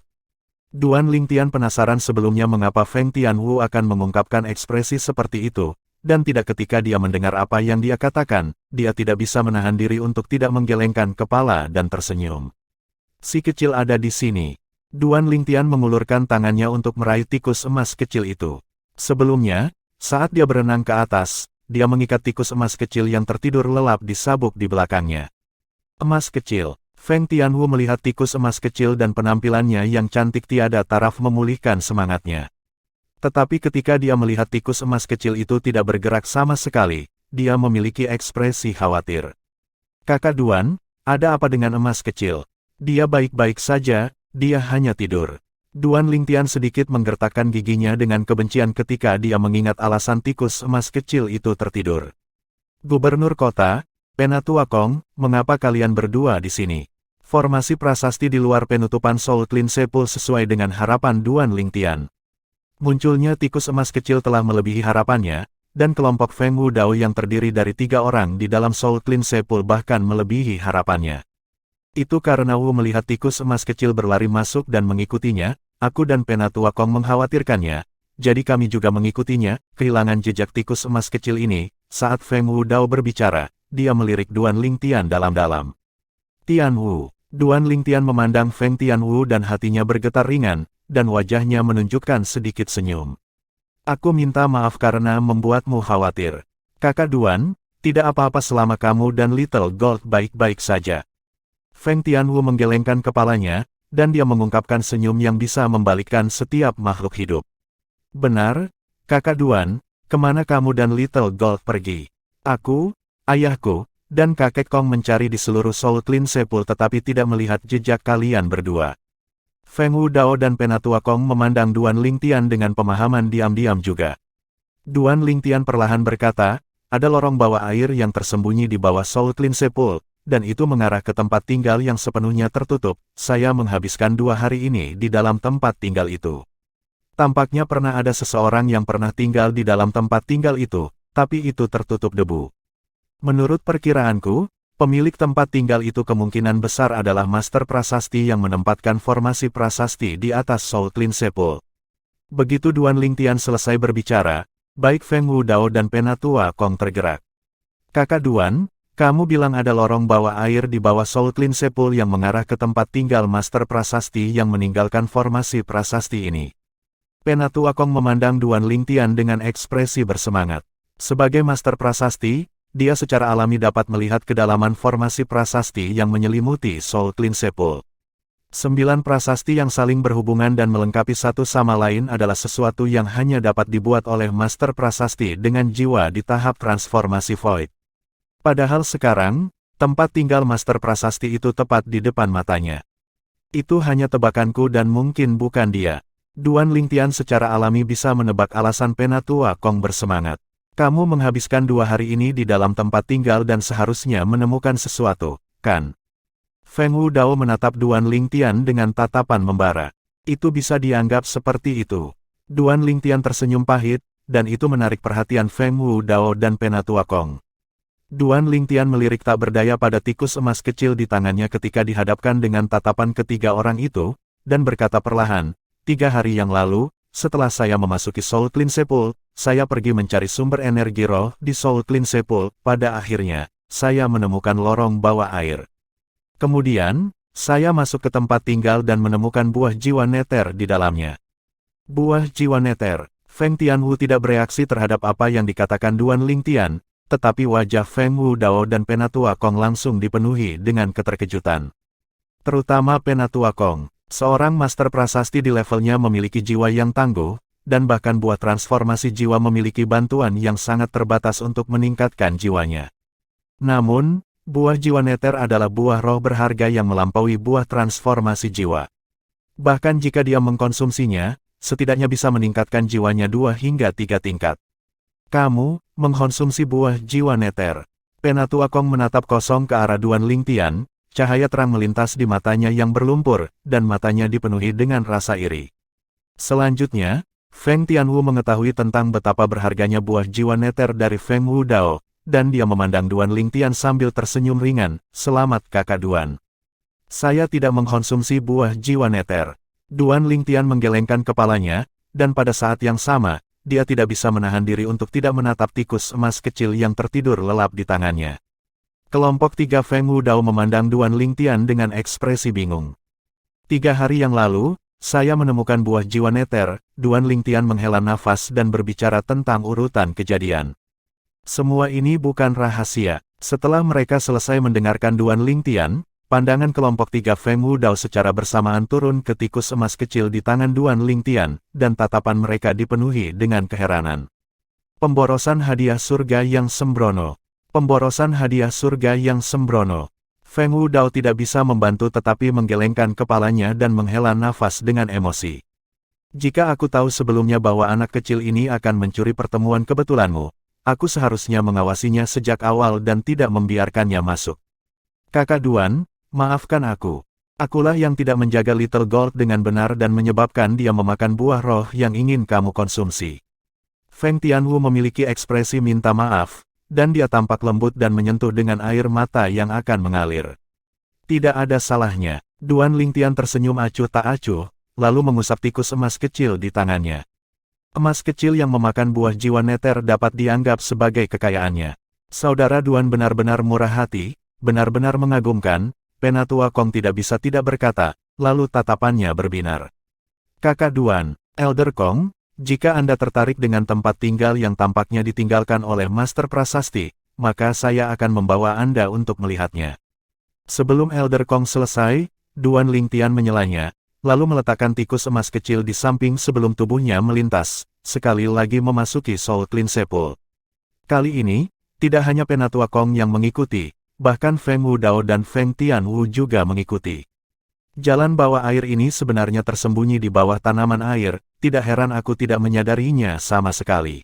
Duan Lingtian penasaran sebelumnya mengapa Feng Tianwu akan mengungkapkan ekspresi seperti itu, dan tidak ketika dia mendengar apa yang dia katakan, dia tidak bisa menahan diri untuk tidak menggelengkan kepala dan tersenyum. Si kecil ada di sini. Duan Lingtian mengulurkan tangannya untuk meraih tikus emas kecil itu. Sebelumnya, saat dia berenang ke atas, dia mengikat tikus emas kecil yang tertidur lelap di sabuk di belakangnya. Emas kecil. Feng Tianwu melihat tikus emas kecil dan penampilannya yang cantik tiada taraf memulihkan semangatnya. Tetapi ketika dia melihat tikus emas kecil itu tidak bergerak sama sekali, dia memiliki ekspresi khawatir. Kakak Duan, ada apa dengan emas kecil? Dia baik-baik saja, dia hanya tidur. Duan Lingtian sedikit menggertakkan giginya dengan kebencian ketika dia mengingat alasan tikus emas kecil itu tertidur. Gubernur kota, Penatua Kong, mengapa kalian berdua di sini? Formasi prasasti di luar penutupan Soul Cleanse Pool sesuai dengan harapan Duan Lingtian. Munculnya tikus emas kecil telah melebihi harapannya, dan kelompok Feng Wudao yang terdiri dari 3 orang di dalam Soul Cleanse Pool bahkan melebihi harapannya. Itu karena Wu melihat tikus emas kecil berlari masuk dan mengikutinya, aku dan Penatua Kong mengkhawatirkannya, jadi kami juga mengikutinya. Kehilangan jejak tikus emas kecil ini. Saat Feng Wudao berbicara, dia melirik Duan Lingtian dalam-dalam. Tianwu. Duan Lingtian memandang Feng Tianwu dan hatinya bergetar ringan, dan wajahnya menunjukkan sedikit senyum. Aku minta maaf karena membuatmu khawatir. Kakak Duan, tidak apa-apa selama kamu dan Little Gold baik-baik saja. Feng Tianwu menggelengkan kepalanya, dan dia mengungkapkan senyum yang bisa membalikkan setiap makhluk hidup. Benar, Kakak Duan, kemana kamu dan Little Gold pergi? Aku, ayahku, dan kakek Kong mencari di seluruh Soul Clean Sepul tetapi tidak melihat jejak kalian berdua. Feng Wudao dan Penatua Kong memandang Duan Lingtian dengan pemahaman diam-diam juga. Duan Lingtian perlahan berkata, ada lorong bawah air yang tersembunyi di bawah Soul Clean Sepul, dan itu mengarah ke tempat tinggal yang sepenuhnya tertutup. Saya menghabiskan 2 hari ini di dalam tempat tinggal itu. Tampaknya pernah ada seseorang yang pernah tinggal di dalam tempat tinggal itu, tapi itu tertutup debu. Menurut perkiraanku, pemilik tempat tinggal itu kemungkinan besar adalah Master Prasasti yang menempatkan formasi prasasti di atas Soul Clean Sepul. Begitu Duan Lingtian selesai berbicara, baik Feng Wudao dan Penatua Kong tergerak. Kakak Duan, kamu bilang ada lorong bawah air di bawah Soul Clean Sepul yang mengarah ke tempat tinggal Master Prasasti yang meninggalkan formasi prasasti ini. Penatua Kong memandang Duan Lingtian dengan ekspresi bersemangat. Sebagai Master Prasasti, dia secara alami dapat melihat kedalaman formasi prasasti yang menyelimuti Soul Clean Sepul. 9 prasasti yang saling berhubungan dan melengkapi satu sama lain adalah sesuatu yang hanya dapat dibuat oleh Master Prasasti dengan jiwa di tahap transformasi Void. Padahal sekarang, tempat tinggal Master Prasasti itu tepat di depan matanya. Itu hanya tebakanku dan mungkin bukan dia. Duan Lingtian secara alami bisa menebak alasan Penatua Kong bersemangat. Kamu menghabiskan 2 hari ini di dalam tempat tinggal dan seharusnya menemukan sesuatu, kan? Feng Wudao menatap Duan Lingtian dengan tatapan membara. Itu bisa dianggap seperti itu. Duan Lingtian tersenyum pahit, dan itu menarik perhatian Feng Wudao dan Penatua Kong. Duan Lingtian melirik tak berdaya pada tikus emas kecil di tangannya ketika dihadapkan dengan tatapan ketiga orang itu, dan berkata perlahan, 3 hari yang lalu, setelah saya memasuki Soul Clean Sepul, saya pergi mencari sumber energi roh di Soul Clean Sepul. Pada akhirnya, saya menemukan lorong bawah air. Kemudian, saya masuk ke tempat tinggal dan menemukan buah jiwa neter di dalamnya. Buah jiwa neter. Feng Tianwu tidak bereaksi terhadap apa yang dikatakan Duan Lingtian, tetapi wajah Feng Wudao dan Penatua Kong langsung dipenuhi dengan keterkejutan. Terutama Penatua Kong, seorang Master Prasasti di levelnya memiliki jiwa yang tangguh, dan bahkan buah transformasi jiwa memiliki bantuan yang sangat terbatas untuk meningkatkan jiwanya. Namun, buah jiwa neter adalah buah roh berharga yang melampaui buah transformasi jiwa. Bahkan jika dia mengkonsumsinya, setidaknya bisa meningkatkan jiwanya 2 hingga 3 tingkat. Kamu, mengkonsumsi buah jiwa neter. Penatua Kong menatap kosong ke arah Duan Lingtian, cahaya terang melintas di matanya yang berlumpur, dan matanya dipenuhi dengan rasa iri. Selanjutnya, Feng Tianwu mengetahui tentang betapa berharganya buah jiwa neter dari Feng Wudao, dan dia memandang Duan Lingtian sambil tersenyum ringan. Selamat Kakak Duan. Saya tidak mengkonsumsi buah jiwa neter. Duan Lingtian menggelengkan kepalanya, dan pada saat yang sama, dia tidak bisa menahan diri untuk tidak menatap tikus emas kecil yang tertidur lelap di tangannya. Kelompok 3 Feng Wudao memandang Duan Lingtian dengan ekspresi bingung. 3 hari yang lalu, saya menemukan buah jiwa neter. Duan Lingtian menghela nafas dan berbicara tentang urutan kejadian. Semua ini bukan rahasia. Setelah mereka selesai mendengarkan Duan Lingtian, pandangan kelompok 3 Feng Wudao secara bersamaan turun ke tikus emas kecil di tangan Duan Lingtian, dan tatapan mereka dipenuhi dengan keheranan. Pemborosan hadiah surga yang sembrono. Pemborosan hadiah surga yang sembrono. Feng Wudao tidak bisa membantu tetapi menggelengkan kepalanya dan menghela nafas dengan emosi. Jika aku tahu sebelumnya bahwa anak kecil ini akan mencuri pertemuan kebetulanmu, aku seharusnya mengawasinya sejak awal dan tidak membiarkannya masuk. Kakak Duan, maafkan aku. Akulah yang tidak menjaga Little Gold dengan benar dan menyebabkan dia memakan buah roh yang ingin kamu konsumsi. Feng Tianwu memiliki ekspresi minta maaf, dan dia tampak lembut dan menyentuh dengan air mata yang akan mengalir. Tidak ada salahnya. Duan Lingtian tersenyum acuh tak acuh, lalu mengusap tikus emas kecil di tangannya. Emas kecil yang memakan buah jiwa neter dapat dianggap sebagai kekayaannya. Saudara Duan benar-benar murah hati, benar-benar mengagumkan. Penatua Kong tidak bisa tidak berkata, lalu tatapannya berbinar. Kakak Duan, Elder Kong, jika Anda tertarik dengan tempat tinggal yang tampaknya ditinggalkan oleh Master Prasasti, maka saya akan membawa Anda untuk melihatnya. Sebelum Elder Kong selesai, Duan Lingtian menyelanya, lalu meletakkan tikus emas kecil di samping sebelum tubuhnya melintas, sekali lagi memasuki Soul Clean Sepul. Kali ini, tidak hanya Penatua Kong yang mengikuti, bahkan Feng Wudao dan Feng Tianwu juga mengikuti. Jalan bawah air ini sebenarnya tersembunyi di bawah tanaman air, tidak heran aku tidak menyadarinya sama sekali.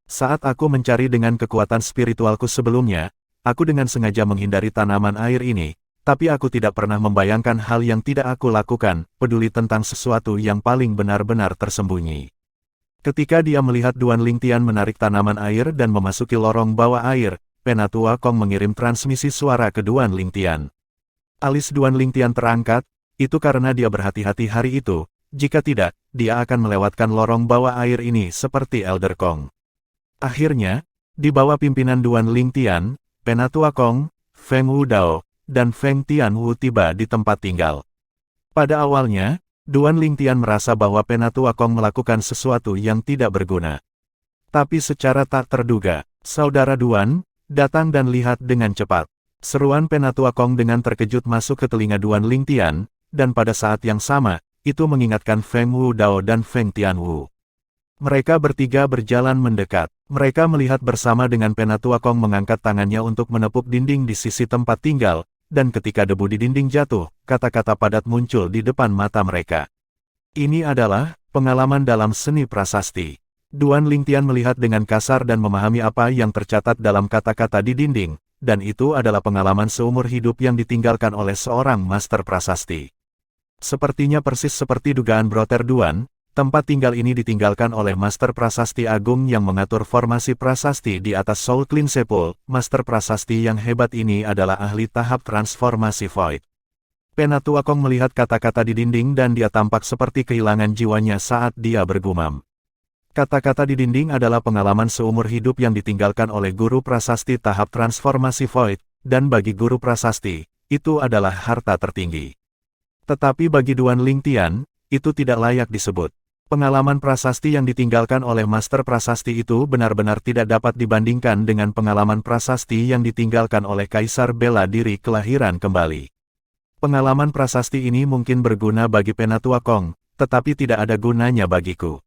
Saat aku mencari dengan kekuatan spiritualku sebelumnya, aku dengan sengaja menghindari tanaman air ini, tapi aku tidak pernah membayangkan hal yang tidak aku lakukan, peduli tentang sesuatu yang paling benar-benar tersembunyi. Ketika dia melihat Duan Lingtian menarik tanaman air dan memasuki lorong bawah air, Penatua Kong mengirim transmisi suara ke Duan Lingtian. Alis Duan Lingtian terangkat, itu karena dia berhati-hati hari itu, jika tidak, dia akan melewatkan lorong bawah air ini seperti Elder Kong. Akhirnya, di bawah pimpinan Duan Lingtian, Penatua Kong, Feng Wudao, dan Feng Tianwu tiba di tempat tinggal. Pada awalnya, Duan Lingtian merasa bahwa Penatua Kong melakukan sesuatu yang tidak berguna. Tapi secara tak terduga, Saudara Duan, datang dan lihat dengan cepat. Seruan Penatua Kong dengan terkejut masuk ke telinga Duan Lingtian, dan pada saat yang sama, itu mengingatkan Feng Wudao dan Feng Tianwu. Mereka bertiga berjalan mendekat. Mereka melihat bersama dengan Penatua Kong mengangkat tangannya untuk menepuk dinding di sisi tempat tinggal, dan ketika debu di dinding jatuh, kata-kata padat muncul di depan mata mereka. Ini adalah pengalaman dalam seni prasasti. Duan Lingtian melihat dengan kasar dan memahami apa yang tercatat dalam kata-kata di dinding, dan itu adalah pengalaman seumur hidup yang ditinggalkan oleh seorang master prasasti. Sepertinya persis seperti dugaan Brother Duan, tempat tinggal ini ditinggalkan oleh Master Prasasti Agung yang mengatur formasi prasasti di atas Soul Clean Sepul. Master Prasasti yang hebat ini adalah ahli tahap transformasi Void. Penatua Kong melihat kata-kata di dinding dan dia tampak seperti kehilangan jiwanya saat dia bergumam. Kata-kata di dinding adalah pengalaman seumur hidup yang ditinggalkan oleh guru prasasti tahap transformasi Void, dan bagi guru prasasti, itu adalah harta tertinggi. Tetapi bagi Duan Lingtian, itu tidak layak disebut. Pengalaman prasasti yang ditinggalkan oleh Master Prasasti itu benar-benar tidak dapat dibandingkan dengan pengalaman prasasti yang ditinggalkan oleh Kaisar Bela Diri Kelahiran Kembali. Pengalaman prasasti ini mungkin berguna bagi Penatua Kong, tetapi tidak ada gunanya bagiku.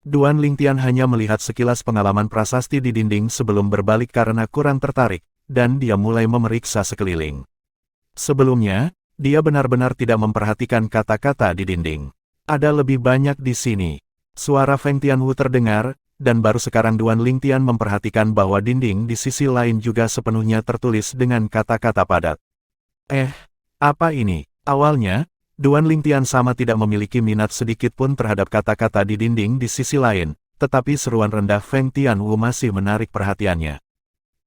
Duan Lingtian hanya melihat sekilas pengalaman prasasti di dinding sebelum berbalik karena kurang tertarik, dan dia mulai memeriksa sekeliling. Sebelumnya, dia benar-benar tidak memperhatikan kata-kata di dinding. Ada lebih banyak di sini. Suara Feng Tianwu terdengar, dan baru sekarang Duan Lingtian memperhatikan bahwa dinding di sisi lain juga sepenuhnya tertulis dengan kata-kata padat. Apa ini? Awalnya, Duan Lingtian sama tidak memiliki minat sedikit pun terhadap kata-kata di dinding di sisi lain, tetapi seruan rendah Feng Tianwu masih menarik perhatiannya.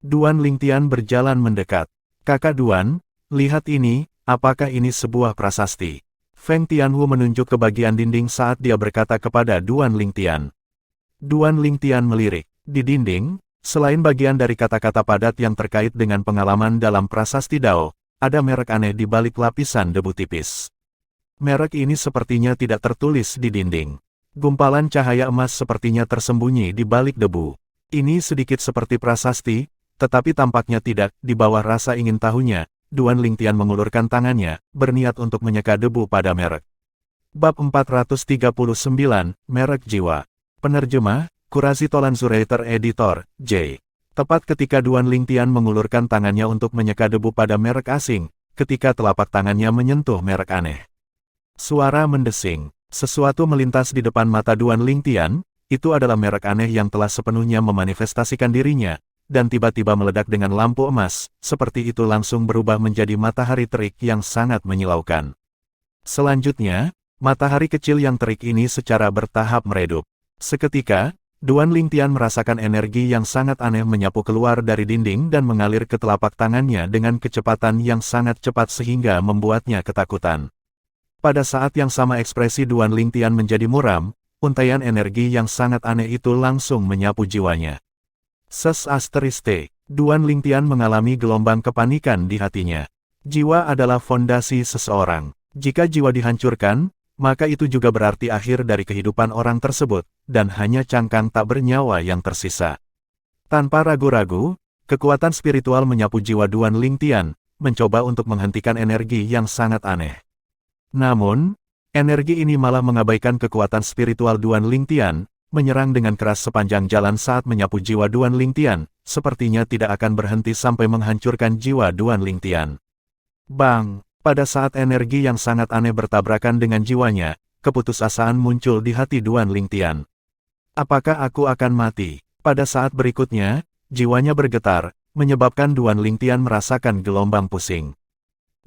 Duan Lingtian berjalan mendekat. Kakak Duan, lihat ini. Apakah ini sebuah prasasti? Feng Tianwu menunjuk ke bagian dinding saat dia berkata kepada Duan Lingtian. Duan Lingtian melirik. Di dinding, selain bagian dari kata-kata padat yang terkait dengan pengalaman dalam prasasti Dao, ada merek aneh di balik lapisan debu tipis. Merek ini sepertinya tidak tertulis di dinding. Gumpalan cahaya emas sepertinya tersembunyi di balik debu. Ini sedikit seperti prasasti, tetapi tampaknya tidak. Di bawah rasa ingin tahunya, Duan Lingtian mengulurkan tangannya, berniat untuk menyeka debu pada merek. Bab 439, Merek Jiwa. Penerjemah, Kurasi Tolanzurator Editor, J. Tepat ketika Duan Lingtian mengulurkan tangannya untuk menyeka debu pada merek asing, ketika telapak tangannya menyentuh merek aneh. Suara mendesing. Sesuatu melintas di depan mata Duan Lingtian, itu adalah merek aneh yang telah sepenuhnya memanifestasikan dirinya, dan tiba-tiba meledak dengan lampu emas, seperti itu langsung berubah menjadi matahari terik yang sangat menyilaukan. Selanjutnya, matahari kecil yang terik ini secara bertahap meredup. Seketika, Duan Lingtian merasakan energi yang sangat aneh menyapu keluar dari dinding dan mengalir ke telapak tangannya dengan kecepatan yang sangat cepat sehingga membuatnya ketakutan. Pada saat yang sama ekspresi Duan Lingtian menjadi muram, untaian energi yang sangat aneh itu langsung menyapu jiwanya. Duan Lingtian mengalami gelombang kepanikan di hatinya. Jiwa adalah fondasi seseorang. Jika jiwa dihancurkan, maka itu juga berarti akhir dari kehidupan orang tersebut, dan hanya cangkang tak bernyawa yang tersisa. Tanpa ragu-ragu, kekuatan spiritual menyapu jiwa Duan Lingtian, mencoba untuk menghentikan energi yang sangat aneh. Namun, energi ini malah mengabaikan kekuatan spiritual Duan Lingtian, menyerang dengan keras sepanjang jalan saat menyapu jiwa Duan Lingtian, sepertinya tidak akan berhenti sampai menghancurkan jiwa Duan Lingtian. Bang! Pada saat energi yang sangat aneh bertabrakan dengan jiwanya, keputusasaan muncul di hati Duan Lingtian. Apakah aku akan mati? Pada saat berikutnya, jiwanya bergetar, menyebabkan Duan Lingtian merasakan gelombang pusing.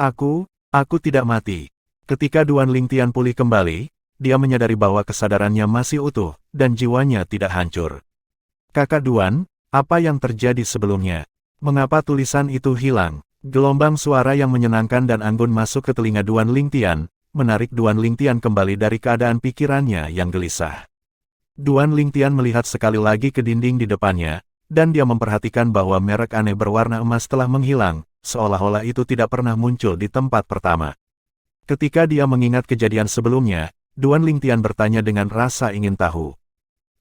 Aku tidak mati. Ketika Duan Lingtian pulih kembali, dia menyadari bahwa kesadarannya masih utuh, dan jiwanya tidak hancur. Kakak Duan, apa yang terjadi sebelumnya? Mengapa tulisan itu hilang? Gelombang suara yang menyenangkan dan anggun masuk ke telinga Duan Lingtian, menarik Duan Lingtian kembali dari keadaan pikirannya yang gelisah. Duan Lingtian melihat sekali lagi ke dinding di depannya, dan dia memperhatikan bahwa merek aneh berwarna emas telah menghilang, seolah-olah itu tidak pernah muncul di tempat pertama. Ketika dia mengingat kejadian sebelumnya, Duan Lingtian bertanya dengan rasa ingin tahu.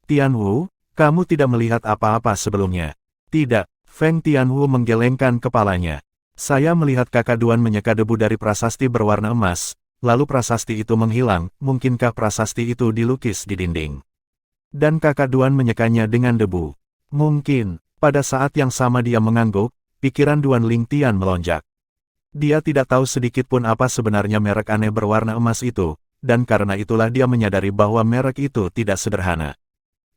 Tianwu, kamu tidak melihat apa-apa sebelumnya? Tidak, Feng Tianwu menggelengkan kepalanya. Saya melihat kakak Duan menyeka debu dari prasasti berwarna emas, lalu prasasti itu menghilang, mungkinkah prasasti itu dilukis di dinding? Dan kakak Duan menyekanya dengan debu. Mungkin, pada saat yang sama dia mengangguk, pikiran Duan Lingtian melonjak. Dia tidak tahu sedikit pun apa sebenarnya merek aneh berwarna emas itu, dan karena itulah dia menyadari bahwa merek itu tidak sederhana.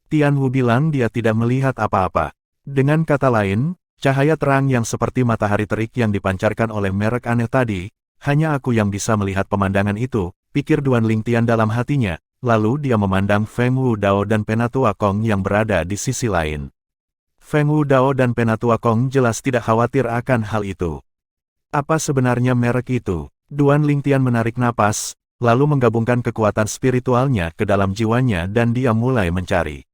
Tianwu bilang dia tidak melihat apa-apa. Dengan kata lain, cahaya terang yang seperti matahari terik yang dipancarkan oleh merek aneh tadi, hanya aku yang bisa melihat pemandangan itu, pikir Duan Lingtian dalam hatinya, lalu dia memandang Feng Wudao dan Penatua Kong yang berada di sisi lain. Feng Wudao dan Penatua Kong jelas tidak khawatir akan hal itu. Apa sebenarnya merek itu? Duan Lingtian menarik napas, lalu menggabungkan kekuatan spiritualnya ke dalam jiwanya dan dia mulai mencari.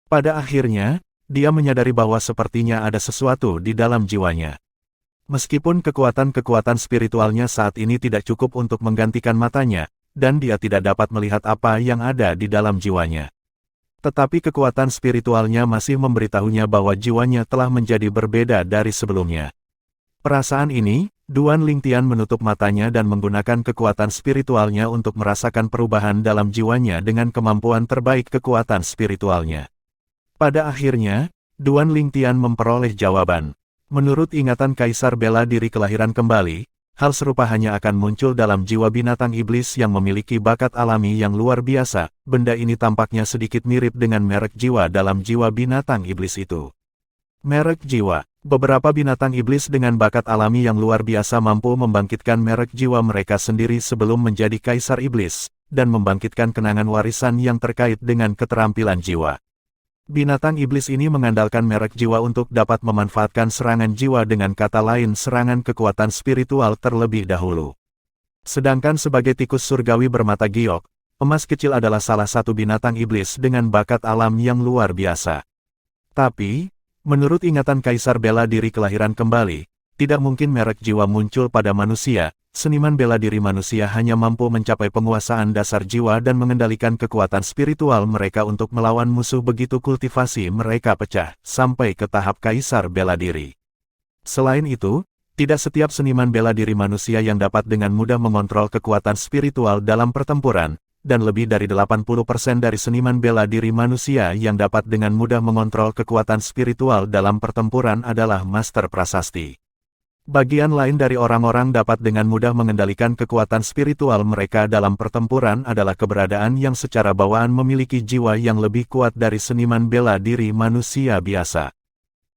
Pada akhirnya, dia menyadari bahwa sepertinya ada sesuatu di dalam jiwanya. Meskipun kekuatan-kekuatan spiritualnya saat ini tidak cukup untuk menggantikan matanya, dan dia tidak dapat melihat apa yang ada di dalam jiwanya. Tetapi kekuatan spiritualnya masih memberitahunya bahwa jiwanya telah menjadi berbeda dari sebelumnya. Perasaan ini, Duan Lingtian menutup matanya dan menggunakan kekuatan spiritualnya untuk merasakan perubahan dalam jiwanya dengan kemampuan terbaik kekuatan spiritualnya. Pada akhirnya, Duan Lingtian memperoleh jawaban. Menurut ingatan Kaisar bela diri kelahiran kembali, hal serupa hanya akan muncul dalam jiwa binatang iblis yang memiliki bakat alami yang luar biasa. Benda ini tampaknya sedikit mirip dengan merek jiwa dalam jiwa binatang iblis itu. Merek jiwa. Beberapa binatang iblis dengan bakat alami yang luar biasa mampu membangkitkan merek jiwa mereka sendiri sebelum menjadi Kaisar Iblis, dan membangkitkan kenangan warisan yang terkait dengan keterampilan jiwa. Binatang iblis ini mengandalkan merek jiwa untuk dapat memanfaatkan serangan jiwa, dengan kata lain serangan kekuatan spiritual terlebih dahulu. Sedangkan sebagai tikus surgawi bermata giok, emas kecil adalah salah satu binatang iblis dengan bakat alam yang luar biasa. Tapi, menurut ingatan Kaisar bela diri kelahiran kembali, tidak mungkin merek jiwa muncul pada manusia. Seniman bela diri manusia hanya mampu mencapai penguasaan dasar jiwa dan mengendalikan kekuatan spiritual mereka untuk melawan musuh begitu kultivasi mereka pecah, sampai ke tahap Kaisar bela diri. Selain itu, tidak setiap seniman bela diri manusia yang dapat dengan mudah mengontrol kekuatan spiritual dalam pertempuran, dan lebih dari 80% dari seniman bela diri manusia yang dapat dengan mudah mengontrol kekuatan spiritual dalam pertempuran adalah Master Prasasti. Bagian lain dari orang-orang dapat dengan mudah mengendalikan kekuatan spiritual mereka dalam pertempuran adalah keberadaan yang secara bawaan memiliki jiwa yang lebih kuat dari seniman bela diri manusia biasa.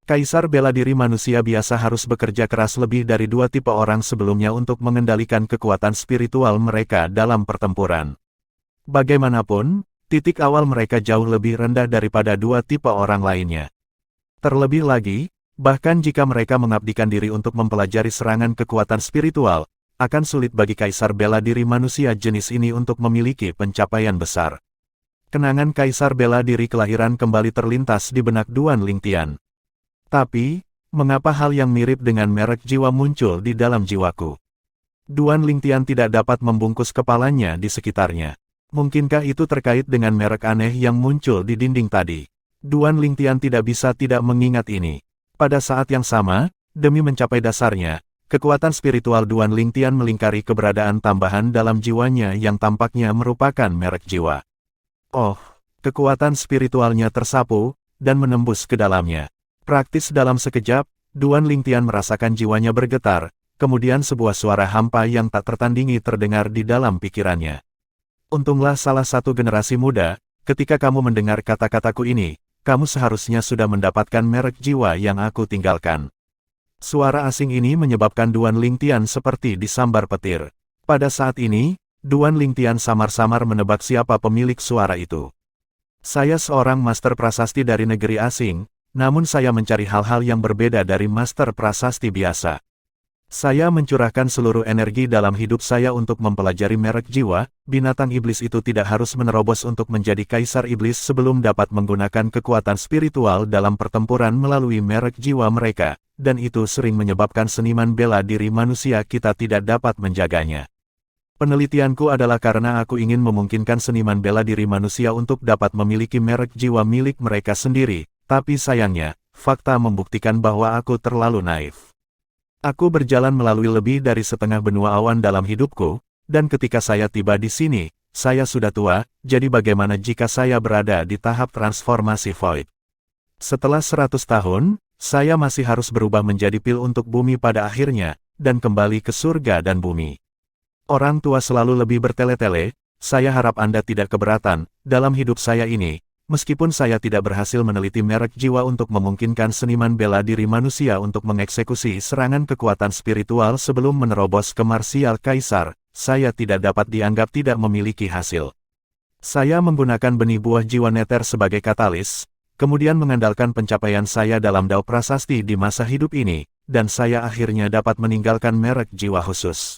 Kaisar bela diri manusia biasa harus bekerja keras lebih dari 2 tipe orang sebelumnya untuk mengendalikan kekuatan spiritual mereka dalam pertempuran. Bagaimanapun, titik awal mereka jauh lebih rendah daripada 2 tipe orang lainnya. Terlebih lagi, bahkan jika mereka mengabdikan diri untuk mempelajari serangan kekuatan spiritual, akan sulit bagi Kaisar bela diri manusia jenis ini untuk memiliki pencapaian besar. Kenangan Kaisar bela diri kelahiran kembali terlintas di benak Duan Lingtian. Tapi, mengapa hal yang mirip dengan merek jiwa muncul di dalam jiwaku? Duan Lingtian tidak dapat membungkus kepalanya di sekitarnya. Mungkinkah itu terkait dengan merek aneh yang muncul di dinding tadi? Duan Lingtian tidak bisa tidak mengingat ini. Pada saat yang sama, demi mencapai dasarnya, kekuatan spiritual Duan Lingtian melingkari keberadaan tambahan dalam jiwanya yang tampaknya merupakan merek jiwa. Oh, kekuatan spiritualnya tersapu, dan menembus ke dalamnya. Praktis dalam sekejap, Duan Lingtian merasakan jiwanya bergetar, kemudian sebuah suara hampa yang tak tertandingi terdengar di dalam pikirannya. Untunglah salah satu generasi muda, ketika kamu mendengar kata-kataku ini, kamu seharusnya sudah mendapatkan merek jiwa yang aku tinggalkan. Suara asing ini menyebabkan Duan Lingtian seperti disambar petir. Pada saat ini, Duan Lingtian samar-samar menebak siapa pemilik suara itu. Saya seorang master prasasti dari negeri asing, namun saya mencari hal-hal yang berbeda dari master prasasti biasa. Saya mencurahkan seluruh energi dalam hidup saya untuk mempelajari merek jiwa. Binatang iblis itu tidak harus menerobos untuk menjadi kaisar iblis sebelum dapat menggunakan kekuatan spiritual dalam pertempuran melalui merek jiwa mereka, dan itu sering menyebabkan seniman bela diri manusia kita tidak dapat menjaganya. Penelitianku adalah karena aku ingin memungkinkan seniman bela diri manusia untuk dapat memiliki merek jiwa milik mereka sendiri, tapi sayangnya, fakta membuktikan bahwa aku terlalu naif. Aku berjalan melalui lebih dari setengah benua awan dalam hidupku, dan ketika saya tiba di sini, saya sudah tua, jadi bagaimana jika saya berada di tahap transformasi void? Setelah 100 tahun, saya masih harus berubah menjadi pil untuk bumi pada akhirnya, dan kembali ke surga dan bumi. Orang tua selalu lebih bertele-tele, saya harap Anda tidak keberatan, dalam hidup saya ini, meskipun saya tidak berhasil meneliti merek jiwa untuk memungkinkan seniman bela diri manusia untuk mengeksekusi serangan kekuatan spiritual sebelum menerobos ke marsial kaisar, saya tidak dapat dianggap tidak memiliki hasil. Saya menggunakan benih buah jiwa neter sebagai katalis, kemudian mengandalkan pencapaian saya dalam dao prasasti di masa hidup ini, dan saya akhirnya dapat meninggalkan merek jiwa khusus.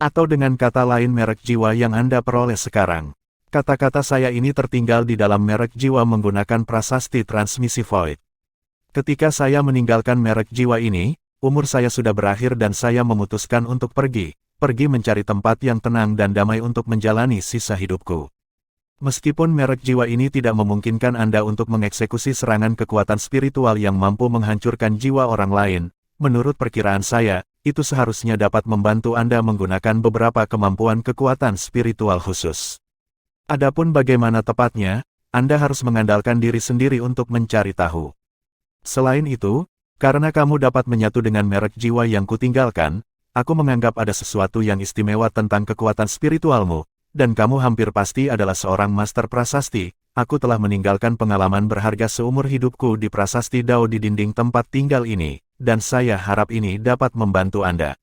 Atau dengan kata lain merek jiwa yang Anda peroleh sekarang. Kata-kata saya ini tertinggal di dalam merek jiwa menggunakan prasasti transmisi void. Ketika saya meninggalkan merek jiwa ini, umur saya sudah berakhir dan saya memutuskan untuk pergi mencari tempat yang tenang dan damai untuk menjalani sisa hidupku. Meskipun merek jiwa ini tidak memungkinkan Anda untuk mengeksekusi serangan kekuatan spiritual yang mampu menghancurkan jiwa orang lain, menurut perkiraan saya, itu seharusnya dapat membantu Anda menggunakan beberapa kemampuan kekuatan spiritual khusus. Adapun bagaimana tepatnya, Anda harus mengandalkan diri sendiri untuk mencari tahu. Selain itu, karena kamu dapat menyatu dengan merek jiwa yang kutinggalkan, aku menganggap ada sesuatu yang istimewa tentang kekuatan spiritualmu, dan kamu hampir pasti adalah seorang master prasasti. Aku telah meninggalkan pengalaman berharga seumur hidupku di prasasti Dao di dinding tempat tinggal ini, dan saya harap ini dapat membantu Anda.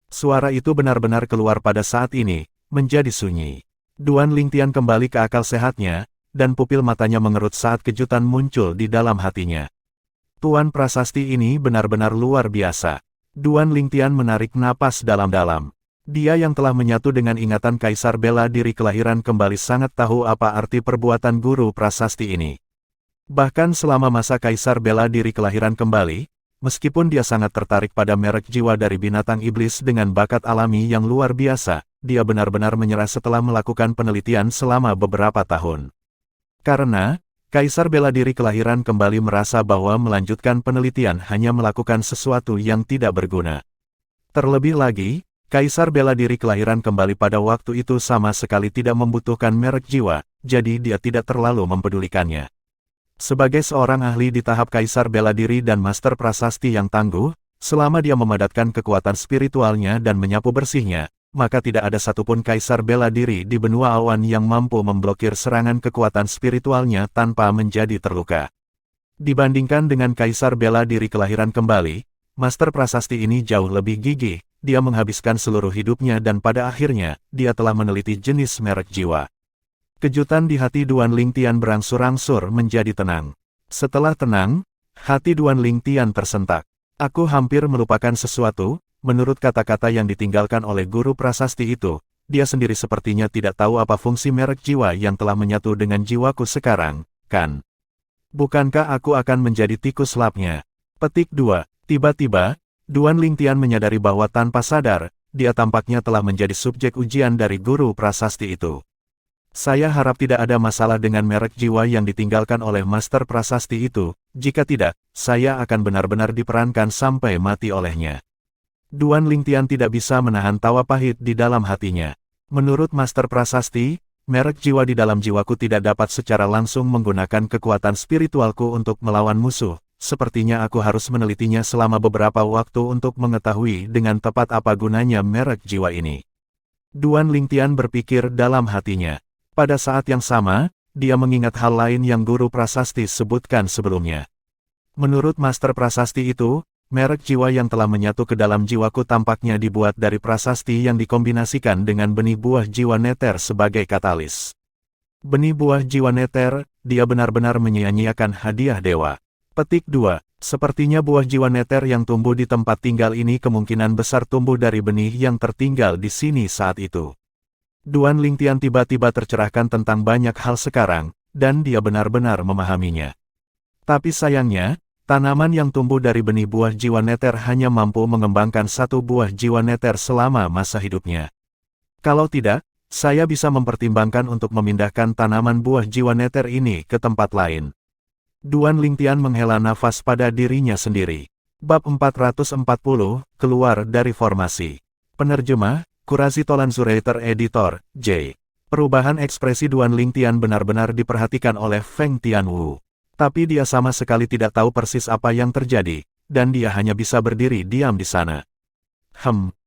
Suara itu benar-benar keluar pada saat ini, menjadi sunyi. Duan Lingtian kembali ke akal sehatnya, dan pupil matanya mengerut saat kejutan muncul di dalam hatinya. Tuan prasasti ini benar-benar luar biasa. Duan Lingtian menarik napas dalam-dalam. Dia yang telah menyatu dengan ingatan kaisar bela diri kelahiran kembali sangat tahu apa arti perbuatan guru prasasti ini. Bahkan selama masa kaisar bela diri kelahiran kembali, meskipun dia sangat tertarik pada merek jiwa dari binatang iblis dengan bakat alami yang luar biasa, dia benar-benar menyerah setelah melakukan penelitian selama beberapa tahun. Karena, kaisar bela diri kelahiran kembali merasa bahwa melanjutkan penelitian hanya melakukan sesuatu yang tidak berguna. Terlebih lagi, kaisar bela diri kelahiran kembali pada waktu itu sama sekali tidak membutuhkan merek jiwa, jadi dia tidak terlalu mempedulikannya. Sebagai seorang ahli di tahap kaisar bela diri dan master prasasti yang tangguh, selama dia memadatkan kekuatan spiritualnya dan menyapu bersihnya, maka tidak ada satupun kaisar bela diri di benua awan yang mampu memblokir serangan kekuatan spiritualnya tanpa menjadi terluka. Dibandingkan dengan kaisar bela diri kelahiran kembali, master prasasti ini jauh lebih gigih, dia menghabiskan seluruh hidupnya dan pada akhirnya, dia telah meneliti jenis merek jiwa. Kejutan di hati Duan Lingtian berangsur-angsur menjadi tenang. Setelah tenang, hati Duan Lingtian tersentak. Aku hampir melupakan sesuatu. Menurut kata-kata yang ditinggalkan oleh guru prasasti itu, dia sendiri sepertinya tidak tahu apa fungsi merek jiwa yang telah menyatu dengan jiwaku sekarang, kan? Bukankah aku akan menjadi tikus lapnya? Petik 2. Tiba-tiba, Duan Lingtian menyadari bahwa tanpa sadar, dia tampaknya telah menjadi subjek ujian dari guru prasasti itu. Saya harap tidak ada masalah dengan merek jiwa yang ditinggalkan oleh master prasasti itu, jika tidak, saya akan benar-benar diperankan sampai mati olehnya. Duan Lingtian tidak bisa menahan tawa pahit di dalam hatinya. Menurut master prasasti, merek jiwa di dalam jiwaku tidak dapat secara langsung menggunakan kekuatan spiritualku untuk melawan musuh. Sepertinya aku harus menelitinya selama beberapa waktu untuk mengetahui dengan tepat apa gunanya merek jiwa ini. Duan Lingtian berpikir dalam hatinya. Pada saat yang sama, dia mengingat hal lain yang guru prasasti sebutkan sebelumnya. Menurut master prasasti itu, merek jiwa yang telah menyatu ke dalam jiwaku tampaknya dibuat dari prasasti yang dikombinasikan dengan benih buah jiwa neter sebagai katalis. Benih buah jiwa neter, dia benar-benar menyia-nyiakan hadiah dewa. Petik 2. Sepertinya buah jiwa neter yang tumbuh di tempat tinggal ini kemungkinan besar tumbuh dari benih yang tertinggal di sini saat itu. Duan Lingtian tiba-tiba tercerahkan tentang banyak hal sekarang, dan dia benar-benar memahaminya. Tapi sayangnya, tanaman yang tumbuh dari benih buah jiwa neter hanya mampu mengembangkan satu buah jiwa neter selama masa hidupnya. Kalau tidak, saya bisa mempertimbangkan untuk memindahkan tanaman buah jiwa neter ini ke tempat lain. Duan Lingtian menghela nafas pada dirinya sendiri. Bab 440, keluar dari formasi. Penerjemah, Kurasi Tolanzurator Editor, J. Perubahan ekspresi Duan Lingtian benar-benar diperhatikan oleh Feng Tianwu. Tapi dia sama sekali tidak tahu persis apa yang terjadi, dan dia hanya bisa berdiri diam di sana.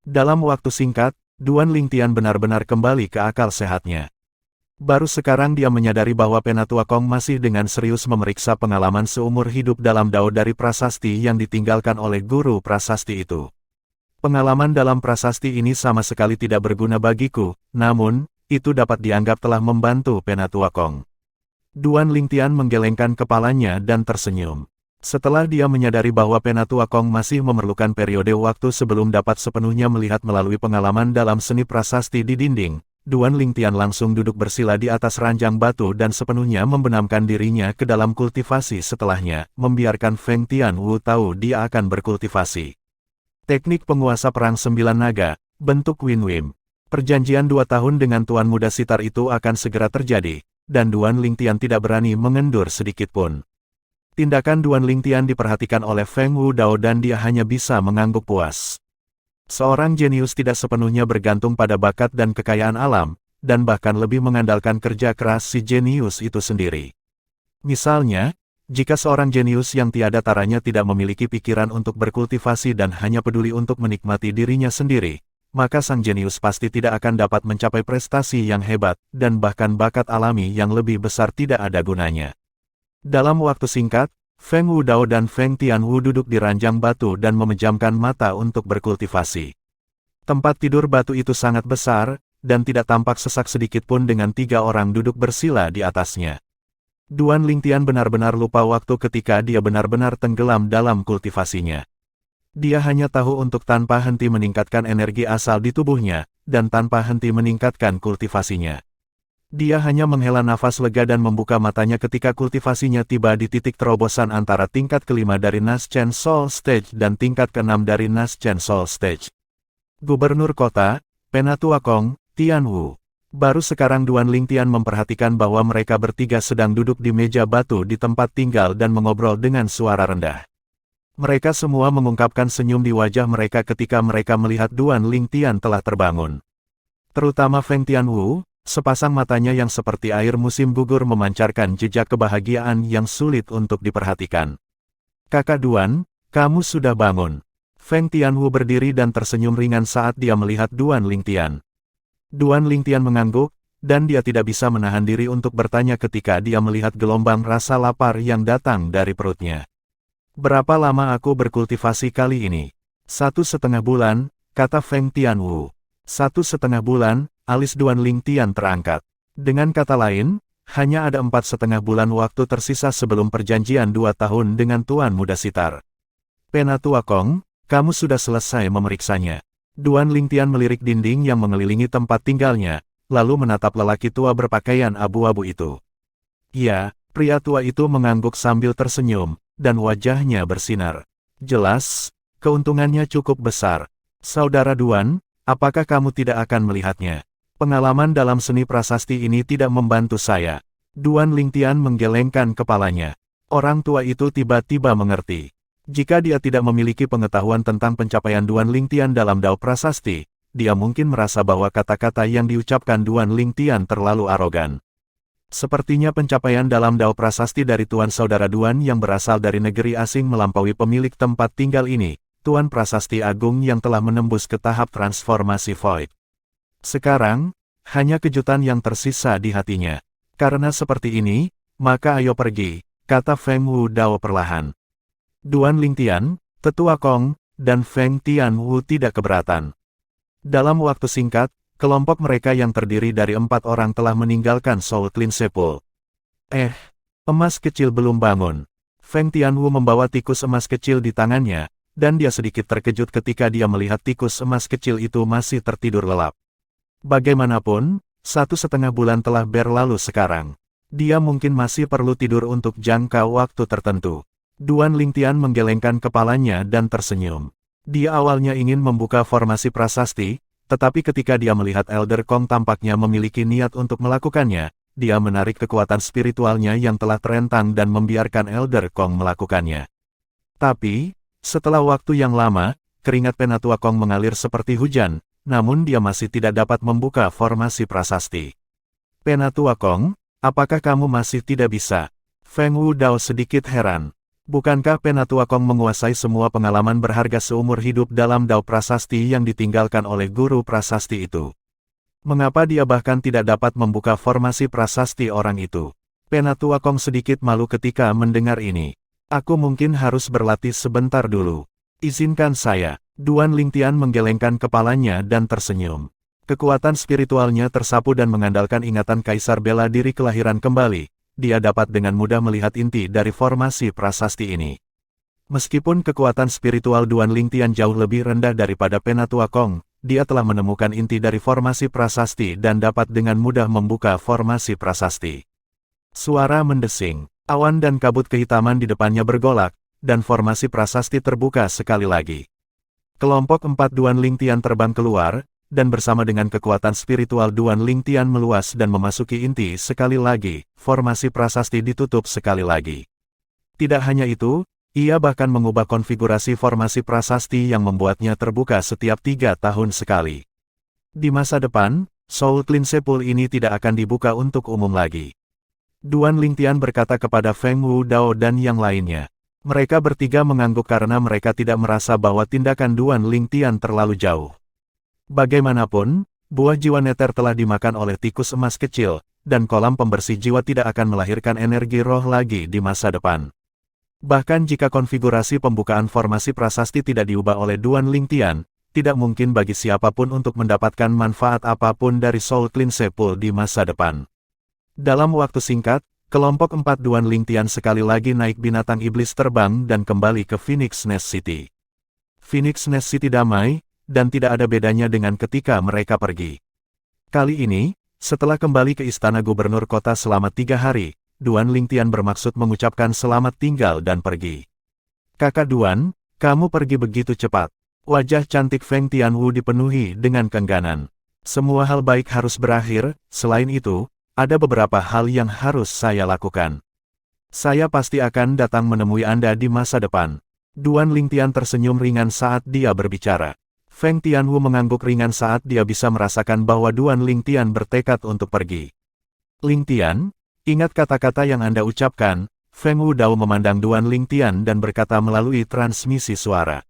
Dalam waktu singkat, Duan Lingtian benar-benar kembali ke akal sehatnya. Baru sekarang dia menyadari bahwa Penatua Kong masih dengan serius memeriksa pengalaman seumur hidup dalam dao dari prasasti yang ditinggalkan oleh guru prasasti itu. Pengalaman dalam prasasti ini sama sekali tidak berguna bagiku, namun, itu dapat dianggap telah membantu Penatua Kong. Duan Lingtian menggelengkan kepalanya dan tersenyum. Setelah dia menyadari bahwa Penatua Kong masih memerlukan periode waktu sebelum dapat sepenuhnya melihat melalui pengalaman dalam seni prasasti di dinding, Duan Lingtian langsung duduk bersila di atas ranjang batu dan sepenuhnya membenamkan dirinya ke dalam kultivasi setelahnya, membiarkan Feng Tianwu tahu dia akan berkultivasi. Teknik penguasa perang 9 naga, bentuk Win-Wim. Perjanjian 2 tahun dengan Tuan Muda Sitar itu akan segera terjadi, dan Duan Lingtian tidak berani mengendur sedikit pun. Tindakan Duan Lingtian diperhatikan oleh Feng Wu Dao dan dia hanya bisa mengangguk puas. Seorang jenius tidak sepenuhnya bergantung pada bakat dan kekayaan alam, dan bahkan lebih mengandalkan kerja keras si jenius itu sendiri. Misalnya, jika seorang jenius yang tiada taranya tidak memiliki pikiran untuk berkultivasi dan hanya peduli untuk menikmati dirinya sendiri, maka sang jenius pasti tidak akan dapat mencapai prestasi yang hebat, dan bahkan bakat alami yang lebih besar tidak ada gunanya. Dalam waktu singkat, Feng Wu Dao dan Feng Tianwu duduk di ranjang batu dan memejamkan mata untuk berkultivasi. Tempat tidur batu itu sangat besar, dan tidak tampak sesak sedikit pun dengan 3 orang duduk bersila di atasnya. Duan Lingtian benar-benar lupa waktu ketika dia benar-benar tenggelam dalam kultivasinya. Dia hanya tahu untuk tanpa henti meningkatkan energi asal di tubuhnya, dan tanpa henti meningkatkan kultivasinya. Dia hanya menghela nafas lega dan membuka matanya ketika kultivasinya tiba di titik terobosan antara tingkat kelima dari Naschen Soul Stage dan tingkat keenam dari Naschen Soul Stage. Gubernur Kota, Penatua Kong, Tianwu. Baru sekarang Duan Lingtian memperhatikan bahwa mereka bertiga sedang duduk di meja batu di tempat tinggal dan mengobrol dengan suara rendah. Mereka semua mengungkapkan senyum di wajah mereka ketika mereka melihat Duan Lingtian telah terbangun. Terutama Feng Tianwu. Sepasang matanya yang seperti air musim gugur memancarkan jejak kebahagiaan yang sulit untuk diperhatikan. Kakak Duan, kamu sudah bangun. Feng Tianwu berdiri dan tersenyum ringan saat dia melihat Duan Lingtian. Duan Lingtian mengangguk, dan dia tidak bisa menahan diri untuk bertanya ketika dia melihat gelombang rasa lapar yang datang dari perutnya. Berapa lama aku berkultivasi kali ini? 1,5 bulan, kata Feng Tianwu. 1,5 bulan, alis Duan Lingtian terangkat. Dengan kata lain, hanya ada 4,5 bulan waktu tersisa sebelum perjanjian 2 tahun dengan Tuan Muda Sitar. Penatua Kong, kamu sudah selesai memeriksanya. Duan Lingtian melirik dinding yang mengelilingi tempat tinggalnya, lalu menatap lelaki tua berpakaian abu-abu itu. Ya, pria tua itu mengangguk sambil tersenyum, dan wajahnya bersinar. Jelas, keuntungannya cukup besar. Saudara Duan, apakah kamu tidak akan melihatnya? Pengalaman dalam seni prasasti ini tidak membantu saya. Duan Lingtian menggelengkan kepalanya. Orang tua itu tiba-tiba mengerti. Jika dia tidak memiliki pengetahuan tentang pencapaian Duan Lingtian dalam Dao Prasasti, dia mungkin merasa bahwa kata-kata yang diucapkan Duan Lingtian terlalu arogan. Sepertinya pencapaian dalam Dao Prasasti dari Tuan Saudara Duan yang berasal dari negeri asing melampaui pemilik tempat tinggal ini, Tuan Prasasti Agung yang telah menembus ke tahap transformasi Void. Sekarang, hanya kejutan yang tersisa di hatinya. Karena seperti ini, maka ayo pergi, kata Feng Wu Dao perlahan. Duan Lingtian, Tetua Kong, dan Feng Tianwu tidak keberatan. Dalam waktu singkat, kelompok mereka yang terdiri dari 4 orang telah meninggalkan Soul Clean Sepul. Emas kecil belum bangun. Feng Tianwu membawa tikus emas kecil di tangannya, dan dia sedikit terkejut ketika dia melihat tikus emas kecil itu masih tertidur lelap. Bagaimanapun, 1,5 bulan telah berlalu sekarang. Dia mungkin masih perlu tidur untuk jangka waktu tertentu. Duan Lingtian menggelengkan kepalanya dan tersenyum. Dia awalnya ingin membuka formasi prasasti, tetapi ketika dia melihat Elder Kong tampaknya memiliki niat untuk melakukannya, dia menarik kekuatan spiritualnya yang telah terentang dan membiarkan Elder Kong melakukannya. Tapi, setelah waktu yang lama, keringat Penatua Kong mengalir seperti hujan, namun dia masih tidak dapat membuka formasi prasasti. Penatua Kong, apakah kamu masih tidak bisa? Feng Wu Dao sedikit heran. Bukankah Penatua Kong menguasai semua pengalaman berharga seumur hidup dalam Dao Prasasti yang ditinggalkan oleh guru prasasti itu? Mengapa dia bahkan tidak dapat membuka formasi prasasti orang itu? Penatua Kong sedikit malu ketika mendengar ini. Aku mungkin harus berlatih sebentar dulu. Izinkan saya. Duan Lingtian menggelengkan kepalanya dan tersenyum. Kekuatan spiritualnya tersapu dan mengandalkan ingatan Kaisar bela diri kelahiran kembali, dia dapat dengan mudah melihat inti dari formasi prasasti ini. Meskipun kekuatan spiritual Duan Lingtian jauh lebih rendah daripada Penatua Kong, dia telah menemukan inti dari formasi prasasti dan dapat dengan mudah membuka formasi prasasti. Suara mendesing, awan dan kabut kehitaman di depannya bergolak, dan formasi prasasti terbuka sekali lagi. Kelompok 4 Duan Lingtian terbang keluar, dan bersama dengan kekuatan spiritual Duan Lingtian meluas dan memasuki inti sekali lagi, formasi prasasti ditutup sekali lagi. Tidak hanya itu, ia bahkan mengubah konfigurasi formasi prasasti yang membuatnya terbuka setiap 3 tahun sekali. Di masa depan, Soul Clean Sepul ini tidak akan dibuka untuk umum lagi. Duan Lingtian berkata kepada Feng Wu Dao dan yang lainnya. Mereka bertiga mengangguk karena mereka tidak merasa bahwa tindakan Duan Lingtian terlalu jauh. Bagaimanapun, buah jiwa neter telah dimakan oleh tikus emas kecil, dan kolam pembersih jiwa tidak akan melahirkan energi roh lagi di masa depan. Bahkan jika konfigurasi pembukaan formasi prasasti tidak diubah oleh Duan Lingtian, tidak mungkin bagi siapapun untuk mendapatkan manfaat apapun dari Soul Clean Sepul di masa depan. Dalam waktu singkat, kelompok 4 Duan Lingtian sekali lagi naik binatang iblis terbang dan kembali ke Phoenix Nest City. Phoenix Nest City damai, dan tidak ada bedanya dengan ketika mereka pergi. Kali ini, setelah kembali ke istana gubernur kota selama 3 hari, Duan Lingtian bermaksud mengucapkan selamat tinggal dan pergi. Kakak Duan, kamu pergi begitu cepat. Wajah cantik Feng Tianwu dipenuhi dengan kengganan. Semua hal baik harus berakhir, selain itu, ada beberapa hal yang harus saya lakukan. Saya pasti akan datang menemui Anda di masa depan. Duan Lingtian tersenyum ringan saat dia berbicara. Feng Tianwu mengangguk ringan saat dia bisa merasakan bahwa Duan Lingtian bertekad untuk pergi. Lingtian, ingat kata-kata yang Anda ucapkan. Feng Wu Dao memandang Duan Lingtian dan berkata melalui transmisi suara.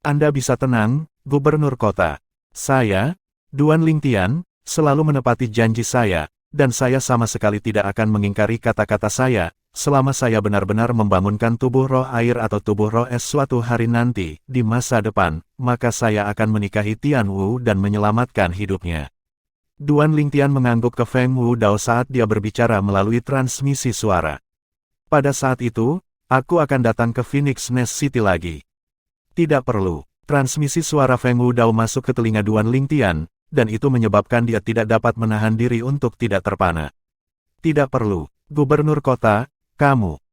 Anda bisa tenang, Gubernur Kota. Saya, Duan Lingtian, selalu menepati janji saya. Dan saya sama sekali tidak akan mengingkari kata-kata saya, selama saya benar-benar membangunkan tubuh roh air atau tubuh roh es suatu hari nanti, di masa depan, maka saya akan menikahi Tianwu dan menyelamatkan hidupnya. Duan Lingtian mengangguk ke Feng Wu Dao saat dia berbicara melalui transmisi suara. Pada saat itu, aku akan datang ke Phoenix Nest City lagi. Tidak perlu. Transmisi suara Feng Wu Dao masuk ke telinga Duan Lingtian, dan itu menyebabkan dia tidak dapat menahan diri untuk tidak terpana. Tidak perlu, Gubernur Kota,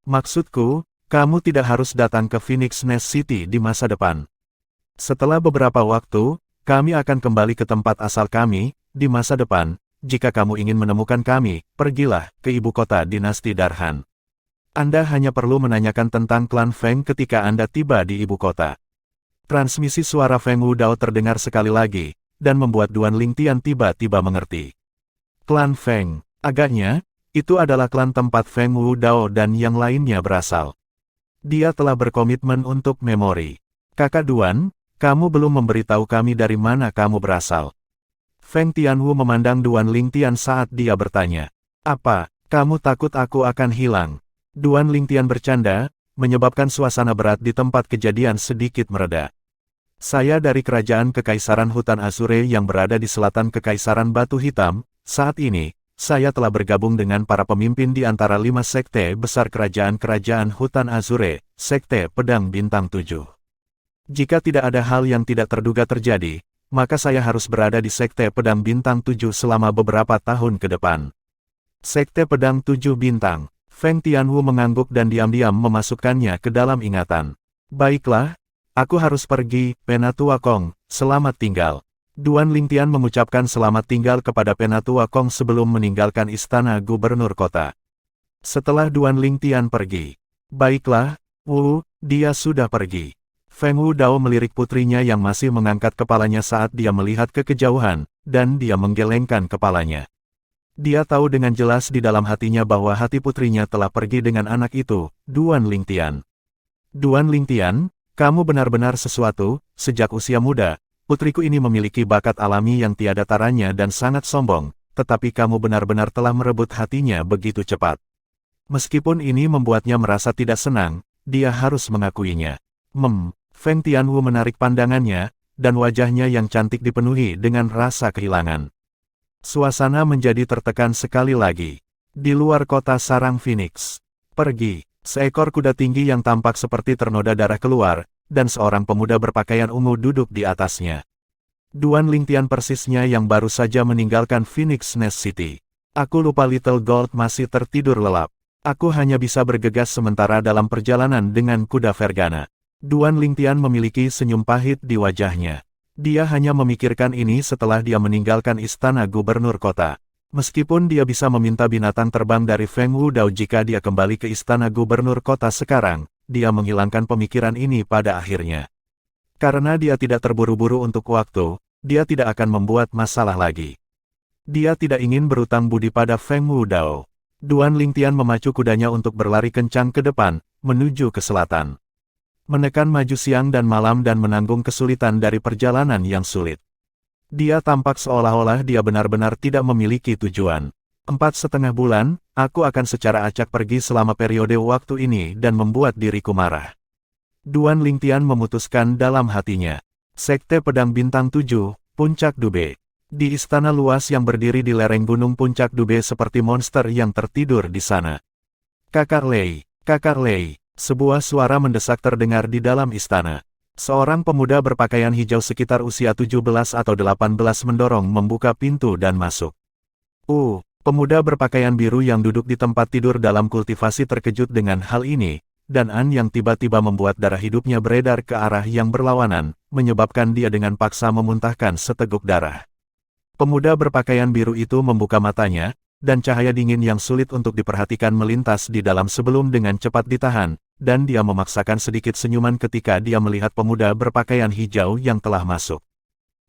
maksudku, kamu tidak harus datang ke Phoenix Nest City di masa depan. Setelah beberapa waktu, Kami akan kembali ke tempat asal kami, di masa depan. Jika kamu ingin menemukan kami, pergilah ke ibu kota dinasti Darhan. Anda hanya perlu menanyakan tentang klan Feng ketika Anda tiba di ibu kota. Transmisi suara Feng Wudao terdengar sekali lagi, dan membuat Duan Lingtian tiba-tiba mengerti. Klan Feng, agaknya, itu adalah klan tempat Feng Wudao dan yang lainnya berasal. Dia telah berkomitmen untuk memori. Kakak Duan, kamu belum memberitahu kami dari mana kamu berasal. Feng Tianwu memandang Duan Lingtian saat dia bertanya. Apa, kamu takut aku akan hilang? Duan Lingtian bercanda, menyebabkan suasana berat di tempat kejadian sedikit mereda. Saya dari kerajaan Kekaisaran Hutan Azure yang berada di selatan Kekaisaran Batu Hitam. Saat ini, saya telah bergabung dengan para pemimpin di antara 5 sekte besar kerajaan-kerajaan Hutan Azure, Sekte Pedang Bintang 7. Jika tidak ada hal yang tidak terduga terjadi, maka saya harus berada di Sekte Pedang Bintang 7 selama beberapa tahun ke depan. Sekte Pedang 7 Bintang. Feng Tianwu mengangguk dan diam-diam memasukkannya ke dalam ingatan. Baiklah, aku harus pergi, Penatua Kong, selamat tinggal. Duan Lingtian mengucapkan selamat tinggal kepada Penatua Kong sebelum meninggalkan istana gubernur kota. Setelah Duan Lingtian pergi. Baiklah, dia sudah pergi. Feng Wudao melirik putrinya yang masih mengangkat kepalanya saat dia melihat ke kejauhan, dan dia menggelengkan kepalanya. Dia tahu dengan jelas di dalam hatinya bahwa hati putrinya telah pergi dengan anak itu, Duan Lingtian. Duan Lingtian, kamu benar-benar sesuatu. Sejak usia muda, putriku ini memiliki bakat alami yang tiada taranya dan sangat sombong, tetapi kamu benar-benar telah merebut hatinya begitu cepat. Meskipun ini membuatnya merasa tidak senang, dia harus mengakuinya. Feng Tianwu menarik pandangannya, dan wajahnya yang cantik dipenuhi dengan rasa kehilangan. Suasana menjadi tertekan sekali lagi. Di luar kota sarang Phoenix. Pergi. Seekor kuda tinggi yang tampak seperti ternoda darah keluar, dan seorang pemuda berpakaian ungu duduk di atasnya. Duan Lingtian persisnya yang baru saja meninggalkan Phoenix Nest City. Aku lupa Little Gold masih tertidur lelap. Aku hanya bisa bergegas sementara dalam perjalanan dengan kuda Vergana. Duan Lingtian memiliki senyum pahit di wajahnya. Dia hanya memikirkan ini setelah dia meninggalkan istana gubernur kota. Meskipun dia bisa meminta binatang terbang dari Feng Wudao jika dia kembali ke istana gubernur kota sekarang, dia menghilangkan pemikiran ini pada akhirnya. Karena dia tidak terburu-buru untuk waktu, dia tidak akan membuat masalah lagi. Dia tidak ingin berutang budi pada Feng Wudao. Duan Lingtian memacu kudanya untuk berlari kencang ke depan, menuju ke selatan. Menekan maju siang dan malam dan menanggung kesulitan dari perjalanan yang sulit. Dia tampak seolah-olah dia benar-benar tidak memiliki tujuan. 4,5 bulan, aku akan secara acak pergi selama periode waktu ini dan membuat diriku marah. Duan Lingtian memutuskan dalam hatinya. Sekte Pedang Bintang 7, Puncak Dube. Di istana luas yang berdiri di lereng gunung Puncak Dube seperti monster yang tertidur di sana. Kakak Lei, Kakak Lei. Sebuah suara mendesak terdengar di dalam istana. Seorang pemuda berpakaian hijau sekitar usia 17 atau 18 mendorong membuka pintu dan masuk. Pemuda berpakaian biru yang duduk di tempat tidur dalam kultivasi terkejut dengan hal ini, dan An yang tiba-tiba membuat darah hidupnya beredar ke arah yang berlawanan, menyebabkan dia dengan paksa memuntahkan seteguk darah. Pemuda berpakaian biru itu membuka matanya, dan cahaya dingin yang sulit untuk diperhatikan melintas di dalam sebelum dengan cepat ditahan, dan dia memaksakan sedikit senyuman ketika dia melihat pemuda berpakaian hijau yang telah masuk.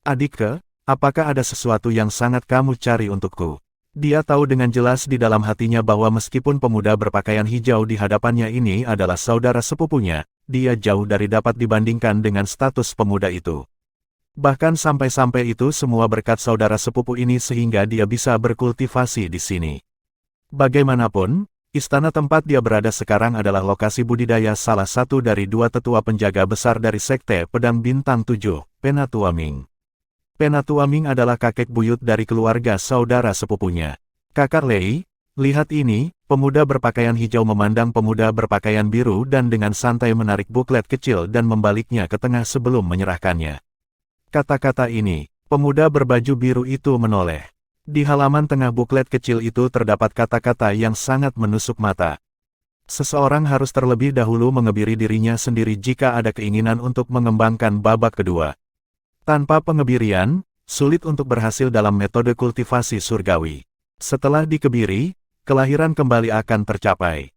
Adikku, apakah ada sesuatu yang sangat kamu cari untukku? Dia tahu dengan jelas di dalam hatinya bahwa meskipun pemuda berpakaian hijau di hadapannya ini adalah saudara sepupunya, dia jauh dari dapat dibandingkan dengan status pemuda itu. Bahkan sampai-sampai itu semua berkat saudara sepupu ini sehingga dia bisa berkultivasi di sini. Bagaimanapun, istana tempat dia berada sekarang adalah lokasi budidaya salah satu dari 2 tetua penjaga besar dari Sekte Pedang Bintang 7, Penatua Ming. Penatua Ming adalah kakek buyut dari keluarga saudara sepupunya. Kakak Lei, lihat ini, pemuda berpakaian hijau memandang pemuda berpakaian biru dan dengan santai menarik buklet kecil dan membaliknya ke tengah sebelum menyerahkannya. Kata-kata ini, pemuda berbaju biru itu menoleh. Di halaman tengah buklet kecil itu terdapat kata-kata yang sangat menusuk mata. Seseorang harus terlebih dahulu mengebiri dirinya sendiri jika ada keinginan untuk mengembangkan babak kedua. Tanpa pengebirian, sulit untuk berhasil dalam metode kultivasi surgawi. Setelah dikebiri, kelahiran kembali akan tercapai.